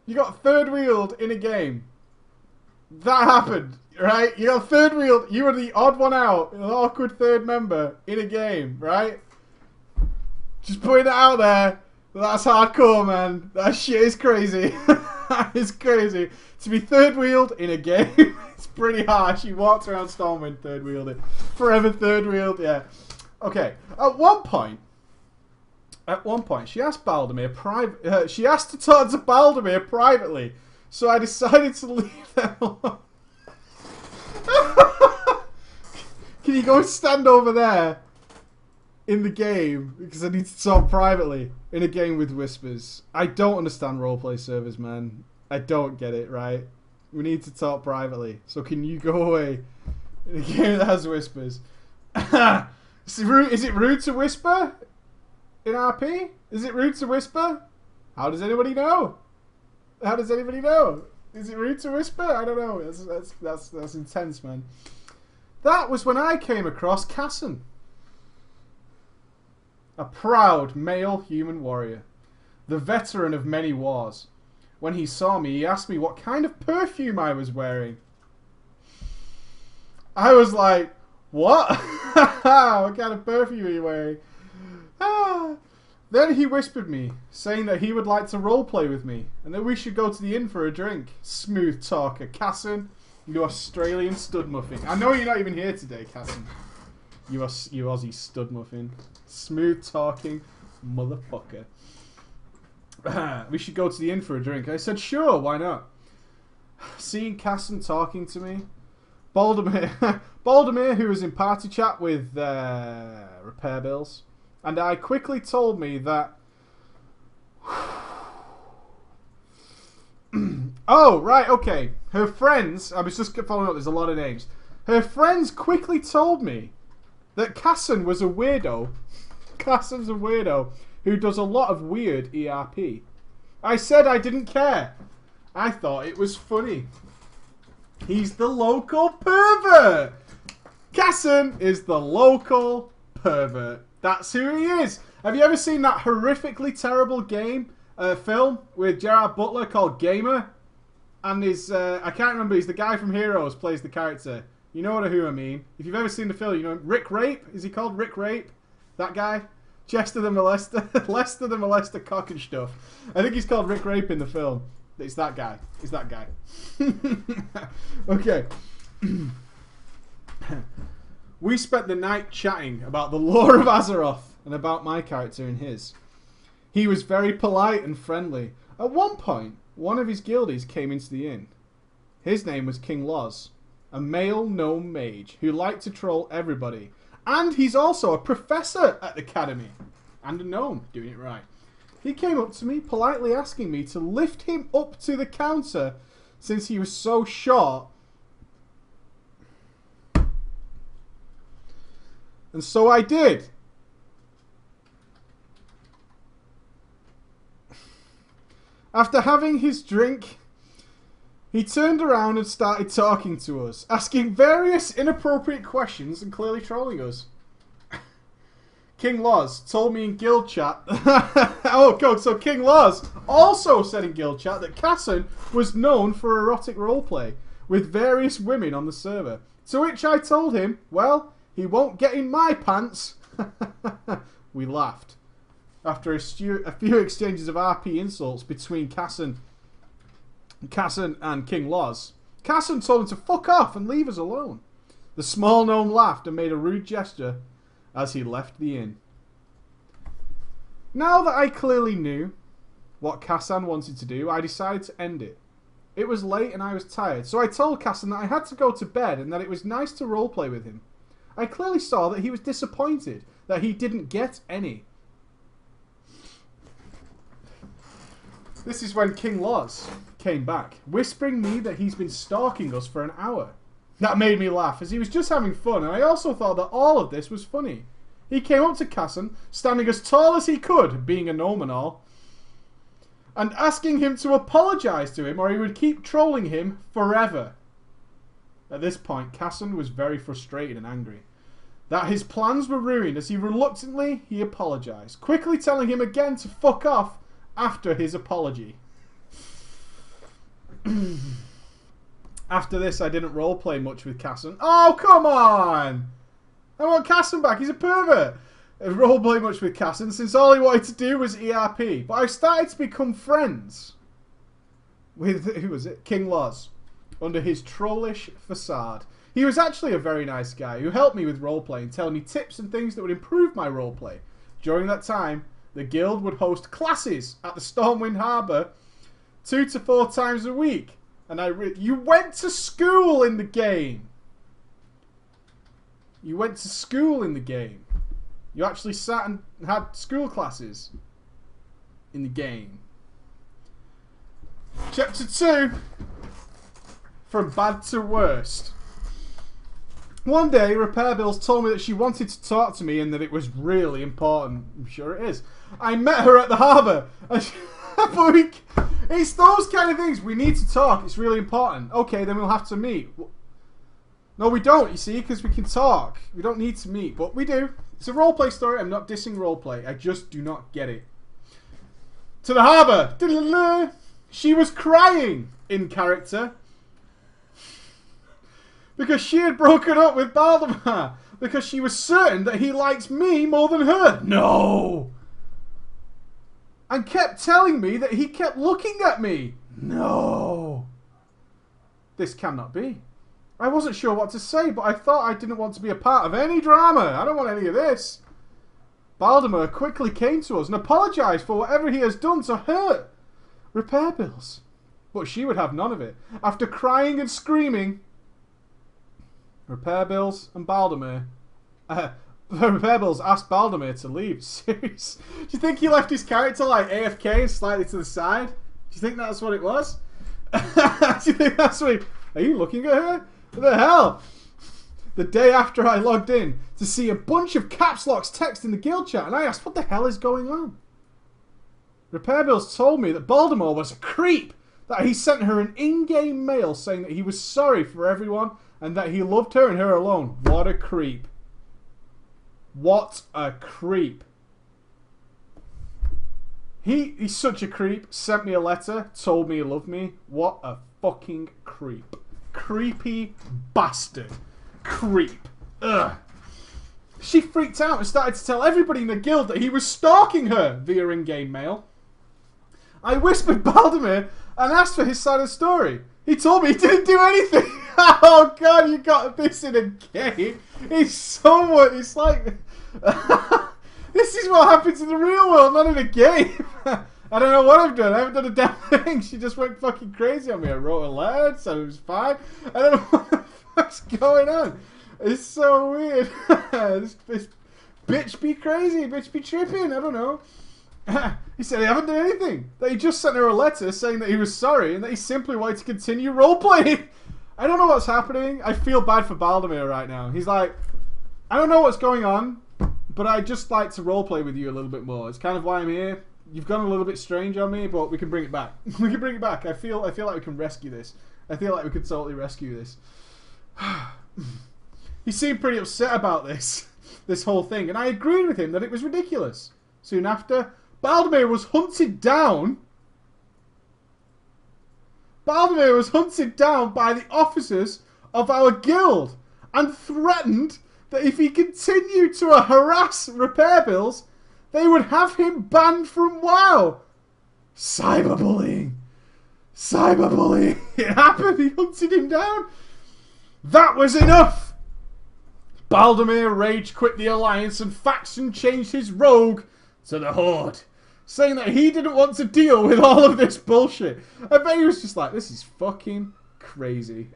You got third wheeled in a game. That happened, right? You got third wheeled. You were the odd one out, an awkward third member in a game, right? Just putting it out there. That's hardcore, man. That shit is crazy. That is crazy. To be third wheeled in a game, it's pretty harsh. You walked around Stormwind third wheeled it. Forever third wheeled, yeah. Okay. At one point, she asked Baldemir she asked to talk to Baldemir privately, so I decided to leave them alone. Can you go stand over there? in the game because I need to talk privately in a game with whispers. I don't understand roleplay servers, man. I don't get it, right? We need to talk privately. So can you go away in a game that has whispers? Is it rude to whisper in RP? Is it rude to whisper? How does anybody know? How does anybody know? Is it rude to whisper? I don't know. That's intense, man. That was when I came across Casson. A proud male human warrior. The veteran of many wars. When he saw me, he asked me what kind of perfume I was wearing. I was like, what? What kind of perfume are you wearing? Then he whispered me, saying that he would like to roleplay with me, and that we should go to the inn for a drink. Smooth talker. Casson, you Australian stud muffin. I know you're not even here today, Casson. You Aussie stud muffin. Smooth talking motherfucker. We should go to the inn for a drink. I said, sure, why not? Seeing Casson talking to me, Baldomir, who was in party chat with repair bills, and I quickly told me that... Oh, right, okay. Her friends, I was just following up, there's a lot of names. Her friends quickly told me that Casson was a weirdo. Casson's a weirdo who does a lot of weird ERP. I said I didn't care. I thought it was funny. He's the local pervert. Casson is the local pervert. That's who he is. Have you ever seen that horrifically terrible film with Gerard Butler called Gamer? And his, I can't remember, he's the guy from Heroes, plays the character. You know who I mean. If you've ever seen the film, you know Rick Rape. Is he called Rick Rape? That guy? Chester the Molester. Lester the Molester cock and stuff. I think he's called Rick Rape in the film. It's that guy. It's that guy. Okay. We spent the night chatting about the lore of Azeroth and about my character and his. He was very polite and friendly. At one point, one of his guildies came into the inn. His name was King Loz, a male gnome mage who liked to troll everybody. And he's also a professor at the academy. And a gnome, doing it right. He came up to me, politely asking me to lift him up to the counter since he was so short. And so I did. After having his drink, he turned around and started talking to us, asking various inappropriate questions and clearly trolling us. King Loz told me in guild chat... Oh, God, so King Loz also said in guild chat that Casson was known for erotic roleplay with various women on the server. To which I told him, well, he won't get in my pants. We laughed. After a few exchanges of RP insults between Casson and King Loz, Casson told him to fuck off and leave us alone. The small gnome laughed and made a rude gesture as he left the inn. Now that I clearly knew what Casson wanted to do, I decided to end it. It was late and I was tired, so I told Casson that I had to go to bed and that it was nice to roleplay with him. I clearly saw that he was disappointed that he didn't get any. This is when King Loz came back, whispering me that he's been stalking us for an hour. That made me laugh, as he was just having fun, and I also thought that all of this was funny. He came up to Casson, standing as tall as he could, being a gnome and all, and asking him to apologise to him or he would keep trolling him forever. At this point, Casson was very frustrated and angry that his plans were ruined, as he reluctantly apologised, quickly telling him again to fuck off after his apology. After this, I didn't roleplay much with Casson. Oh, come on! I want Casson back, he's a pervert! I didn't roleplay much with Casson since all he wanted to do was ERP. But I started to become friends with, who was it? King Loz, under his trollish facade. He was actually a very nice guy who helped me with roleplay and telling me tips and things that would improve my roleplay. During that time, the guild would host classes at the Stormwind Harbour 2 to 4 times a week. And you went to school in the game. You went to school in the game. You actually sat and had school classes in the game. Chapter 2. From bad to worst. One day, Repair Bills told me that she wanted to talk to me and that it was really important. I'm sure it is. I met her at the harbour. It's those kind of things. We need to talk. It's really important. Okay, then we'll have to meet. No, we don't, you see, because we can talk. We don't need to meet, but we do. It's a roleplay story. I'm not dissing roleplay. I just do not get it. To the harbour. She was crying in character. Because she had broken up with Baldemar. Because she was certain that he likes me more than her. No! And kept telling me that he kept looking at me. No! This cannot be. I wasn't sure what to say, but I thought I didn't want to be a part of any drama. I don't want any of this. Baldemar quickly came to us and apologised for whatever he has done to hurt Repair Bills. But she would have none of it. After crying and screaming... Repair Bills and Baldemar. Repair Bills asked Baldemar to leave. Serious? Do you think he left his character like AFK and slightly to the side? Do you think that's what it was? Do you think that's what Are you looking at her? What the hell? The day after I logged in to see a bunch of caps locks text in the guild chat and I asked what the hell is going on? Repair Bills told me that Baldemar was a creep. That he sent her an in-game mail saying that he was sorry for everyone and that he loved her and her alone. What a creep. What a creep. He's such a creep. Sent me a letter. Told me he loved me. What a fucking creep. Creepy bastard. Creep. Ugh. She freaked out and started to tell everybody in the guild that he was stalking her via in-game mail. I whispered Baldemar and asked for his side of the story. He told me he didn't do anything. Oh god, you got this in a game. It's so what it's like. This is what happens in the real world, not in a game. I don't know what I've done. I haven't done a damn thing. She just went fucking crazy on me. I wrote a letter, so it was fine. I don't know what the fuck's going on. It's so weird. this bitch be crazy. Bitch be tripping. I don't know. He said he haven't done anything. That he just sent her a letter saying that he was sorry and that he simply wanted to continue roleplaying. I don't know what's happening. I feel bad for Baldemar right now. He's like, I don't know what's going on, but I just like to roleplay with you a little bit more. It's kind of why I'm here. You've gone a little bit strange on me, but we can bring it back. We can bring it back. I feel like we can rescue this. I feel like we can totally rescue this. He seemed pretty upset about this whole thing, and I agreed with him that it was ridiculous. Soon after, Baldemar was hunted down. Baldemar was hunted down by the officers of our guild and threatened that if he continued to harass Repair Bills, they would have him banned from WoW. Cyberbullying. Cyberbullying. It happened. He hunted him down. That was enough. Baldemar rage quit the alliance and faction changed his rogue to the Horde, saying that he didn't want to deal with all of this bullshit. I bet he was just like, this is fucking crazy.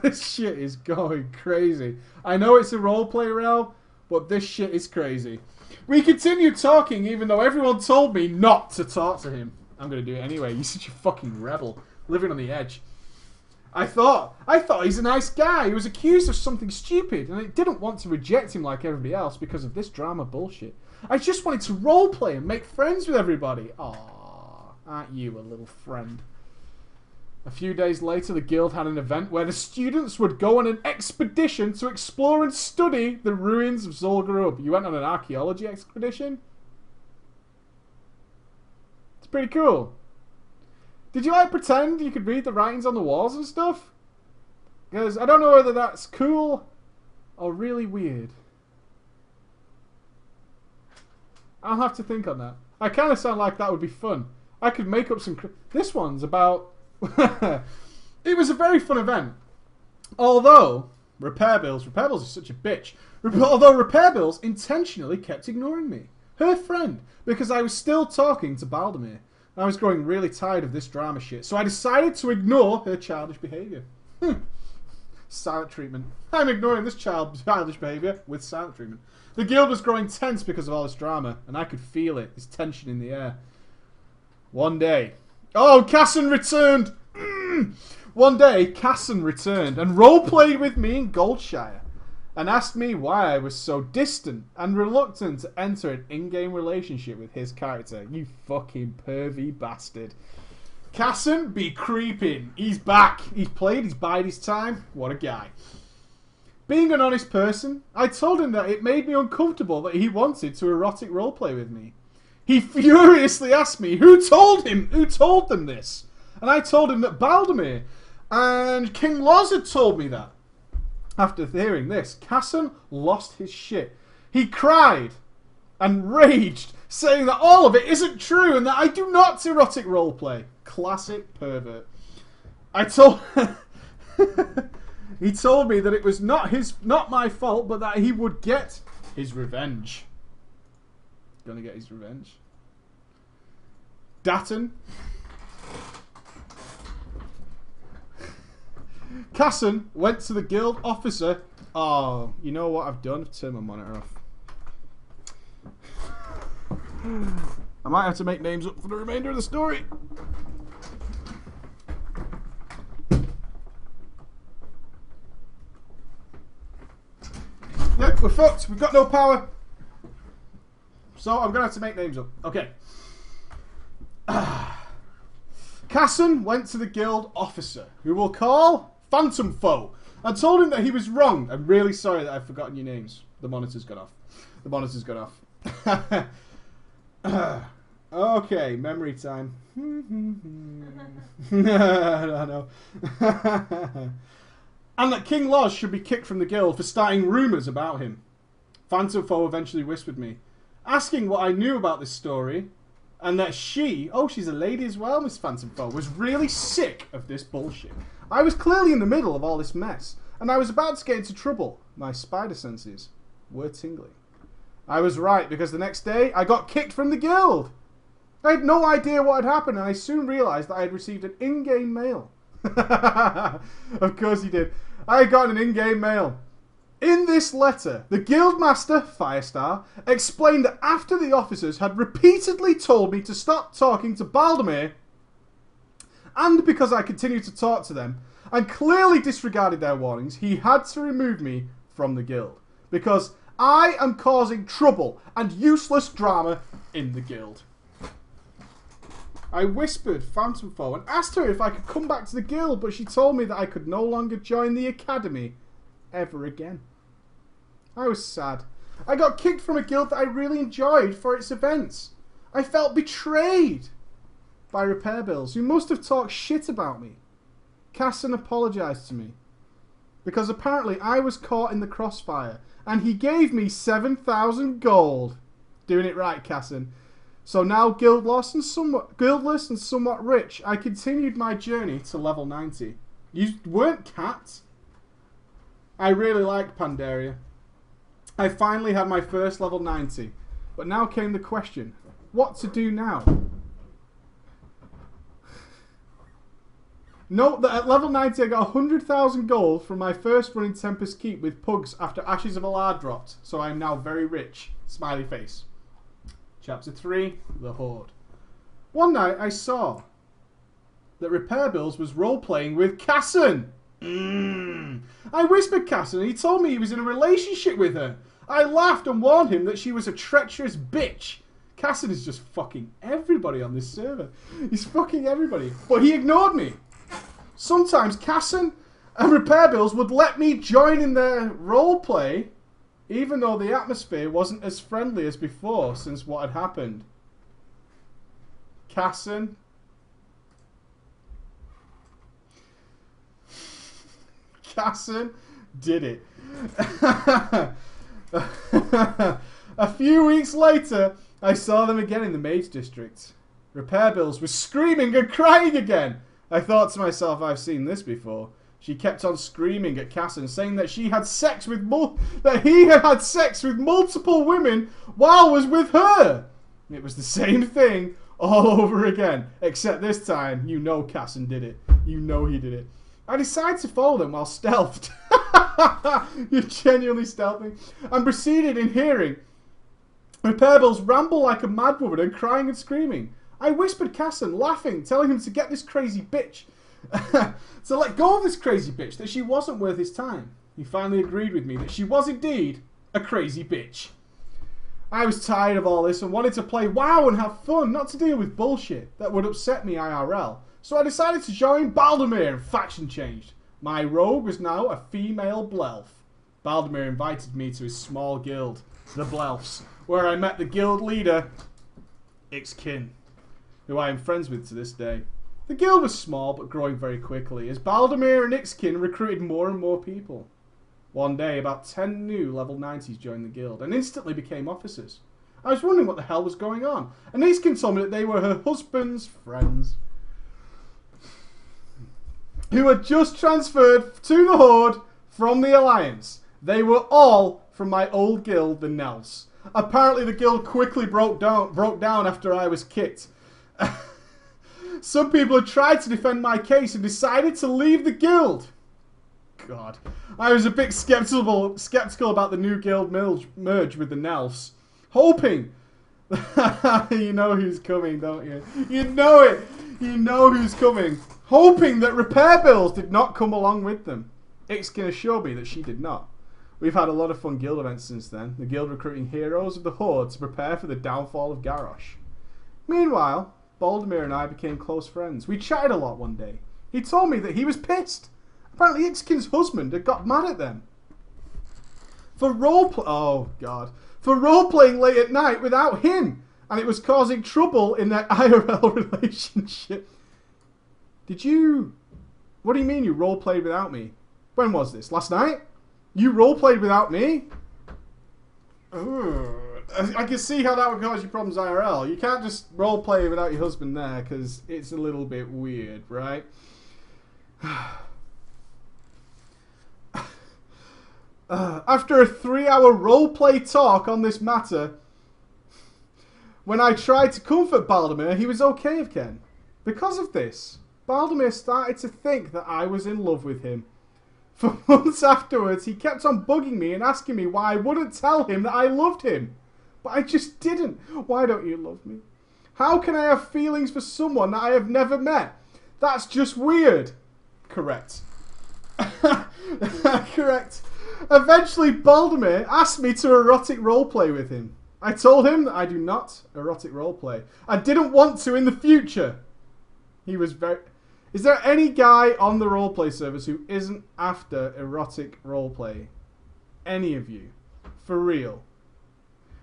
This shit is going crazy. I know it's a roleplay realm, but this shit is crazy. We continued talking even though everyone told me not to talk to him. I'm going to do it anyway. You're such a fucking rebel. Living on the edge. I thought he's a nice guy. He was accused of something stupid and I didn't want to reject him like everybody else because of this drama bullshit. I just wanted to roleplay and make friends with everybody. Aww, aren't you a little friend? A few days later, the guild had an event where the students would go on an expedition to explore and study the ruins of Zul'Gurub. You went on an archaeology expedition? It's pretty cool. Did you like pretend you could read the writings on the walls and stuff? Because I don't know whether that's cool or really weird. I'll have to think on that. I kind of sound like that would be fun. I could make up some... This one's about... It was a very fun event. Although, Repair Bills is such a bitch. Although Repair Bills intentionally kept ignoring me. Her friend. Because I was still talking to Baldemar. I was growing really tired of this drama shit. So I decided to ignore her childish behaviour. Silent treatment. I'm ignoring this childish behaviour with silent treatment. The guild was growing tense because of all this drama, and I could feel it. This tension in the air. One day... Oh, Casson returned! One day, Casson returned and roleplayed with me in Goldshire, and asked me why I was so distant and reluctant to enter an in-game relationship with his character. You fucking pervy bastard. Casson be creeping. He's back. He's played. He's bided his time. What a guy. Being an honest person, I told him that it made me uncomfortable that he wanted to erotic roleplay with me. He furiously asked me who told them this. And I told him that Baldemir and King Loz had told me that. After hearing this, Casson lost his shit. He cried and raged, saying that all of it isn't true and that I do not erotic roleplay. Classic pervert. He told me that it was not my fault, but that he would get his revenge. Gonna get his revenge. Datton. Casson went to the guild officer. Oh, you know what I've done? I've turned my monitor off. I might have to make names up for the remainder of the story. Yep, we're fucked. We've got no power. So I'm going to have to make names up. Okay. Casson went to the guild officer, who we'll call Phantom Foe, and told him that he was wrong. I'm really sorry that I've forgotten your names. The monitor's gone off. The monitor's gone off. Okay, memory time. No. And that King Loz should be kicked from the guild for starting rumours about him. Phantom Foe eventually whispered me, asking what I knew about this story, and that she's a lady as well, Miss Phantom Foe, was really sick of this bullshit. I was clearly in the middle of all this mess, and I was about to get into trouble. My spider senses were tingling. I was right, because the next day, I got kicked from the guild. I had no idea what had happened, and I soon realised that I had received an in-game mail. Of course he did. I had gotten an in-game mail. In this letter, the Guildmaster, Firestar, explained that after the officers had repeatedly told me to stop talking to Baldemir, and because I continued to talk to them, and clearly disregarded their warnings, he had to remove me from the guild. Because I am causing trouble and useless drama in the guild. I whispered Phantom Foe and asked her if I could come back to the guild, but she told me that I could no longer join the academy ever again. I was sad. I got kicked from a guild that I really enjoyed for its events. I felt betrayed by Repair Bills, who must have talked shit about me. Casson apologised to me, because apparently I was caught in the crossfire, and he gave me 7,000 gold. Doing it right, Casson. So now guildless and somewhat rich, I continued my journey to level 90. You weren't cat. I really liked Pandaria. I finally had my first level 90. But now came the question, what to do now? Note that at level 90 I got 100,000 gold from my first run in Tempest Keep with pugs after Ashes of Alar dropped, so I am now very rich. Smiley face. Chapter 3, The Horde. One night I saw that Repair Bills was role-playing with Casson. I whispered Casson and he told me he was in a relationship with her. I laughed and warned him that she was a treacherous bitch. Casson is just fucking everybody on this server. He's fucking everybody. But he ignored me. Sometimes Casson and Repair Bills would let me join in their roleplay, even though the atmosphere wasn't as friendly as before since what had happened. Casson. Casson did it. A few weeks later, I saw them again in the Mage District. Repair Bills was screaming and crying again. I thought to myself, I've seen this before. She kept on screaming at Casson, saying that he had sex with multiple women while was with her. It was the same thing all over again, except this time, you know Casson did it. You know he did it. I decided to follow them while stealthed. You're genuinely stealthing. And proceeded in hearing Repair Bills ramble like a mad woman and crying and screaming. I whispered Casson, laughing, telling him to get this crazy bitch. To let go of this crazy bitch, that she wasn't worth his time. He finally agreed with me that she was indeed a crazy bitch. I was tired of all this and wanted to play WoW and have fun, not to deal with bullshit that would upset me IRL. So I decided to join Baldemir and faction changed. My rogue was now a female Blelf. Baldemir invited me to his small guild, the Blelfs, where I met the guild leader, Ixkin, who I am friends with to this day. The guild was small but growing very quickly as Baldemir and Ixkin recruited more and more people. One day, about 10 new level 90s joined the guild and instantly became officers. I was wondering what the hell was going on, and Ixkin told me that they were her husband's friends, who had just transferred to the Horde from the Alliance. They were all from my old guild, the Nels. Apparently the guild quickly broke down after I was kicked. Some people had tried to defend my case and decided to leave the guild. God. I was a bit skeptical about the new guild merge with the Nels. Hoping. You know who's coming, don't you? You know it. You know who's coming. Hoping that Repair Bills did not come along with them. Ixkin assured me that she did not. We've had a lot of fun guild events since then. The guild recruiting heroes of the Horde to prepare for the downfall of Garrosh. Meanwhile, Baldemir and I became close friends. We chatted a lot one day. He told me that he was pissed. Apparently Ixkin's husband had got mad at them. For role-playing late at night without him. And it was causing trouble in their IRL relationship. What do you mean you role-played without me? When was this? Last night? You role-played without me? Ugh. I can see how that would cause you problems IRL. You can't just role-play without your husband there, because it's a little bit weird, right? After a 3-hour roleplay talk on this matter, when I tried to comfort Baldemir, he was okay with Ken. Because of this, Baldemir started to think that I was in love with him. For months afterwards, he kept on bugging me and asking me why I wouldn't tell him that I loved him. But I just didn't. Why don't you love me? How can I have feelings for someone that I have never met? That's just weird. Correct. Correct. Eventually, Baldemir asked me to erotic roleplay with him. I told him that I do not erotic roleplay. I didn't want to in the future. He was very... Is there any guy on the roleplay service who isn't after erotic roleplay? Any of you? For real?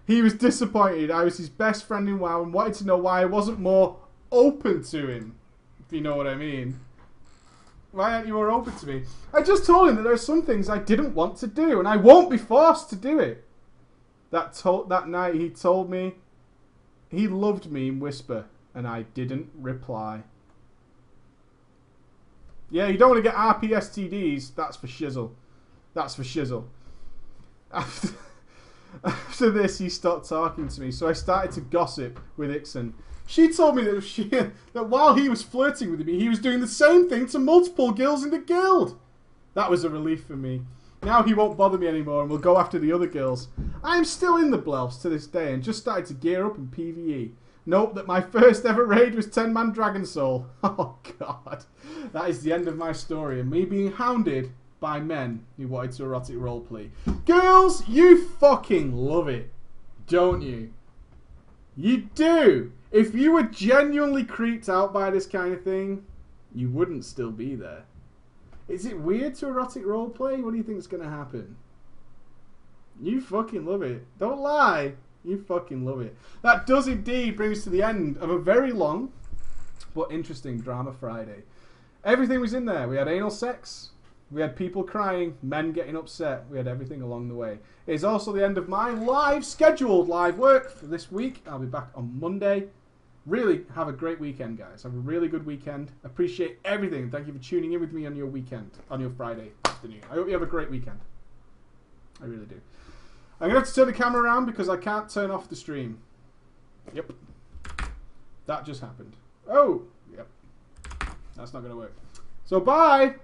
He was disappointed. I was his best friend in WoW and wanted to know why I wasn't more open to him. If you know what I mean. Why aren't you more open to me? I just told him that there are some things I didn't want to do and I won't be forced to do it. That night he told me he loved me in whisper and I didn't reply. Yeah, you don't want to get RP STDs. That's for shizzle. That's for shizzle. After this, he stopped talking to me, so I started to gossip with Ixen. She told me that while he was flirting with me, he was doing the same thing to multiple girls in the guild. That was a relief for me. Now he won't bother me anymore and will go after the other girls. I am still in the Blelfs to this day and just started to gear up in PvE. Note that my first ever raid was 10-man Dragon Soul. Oh god. That is the end of my story and me being hounded by men who wanted to erotic roleplay. Girls, you fucking love it. Don't you? You do. If you were genuinely creeped out by this kind of thing, you wouldn't still be there. Is it weird to erotic roleplay? What do you think is going to happen? You fucking love it. Don't lie. You fucking love it. That does indeed bring us to the end of a very long but interesting Drama Friday. Everything was in there. We had anal sex. We had people crying. Men getting upset. We had everything along the way. It is also the end of my scheduled live work for this week. I'll be back on Monday. Really have a great weekend, guys. Have a really good weekend. Appreciate everything. Thank you for tuning in with me on your weekend, on your Friday afternoon. I hope you have a great weekend. I really do. I'm going to have to turn the camera around because I can't turn off the stream. Yep. That just happened. Oh, yep. That's not going to work. So, bye!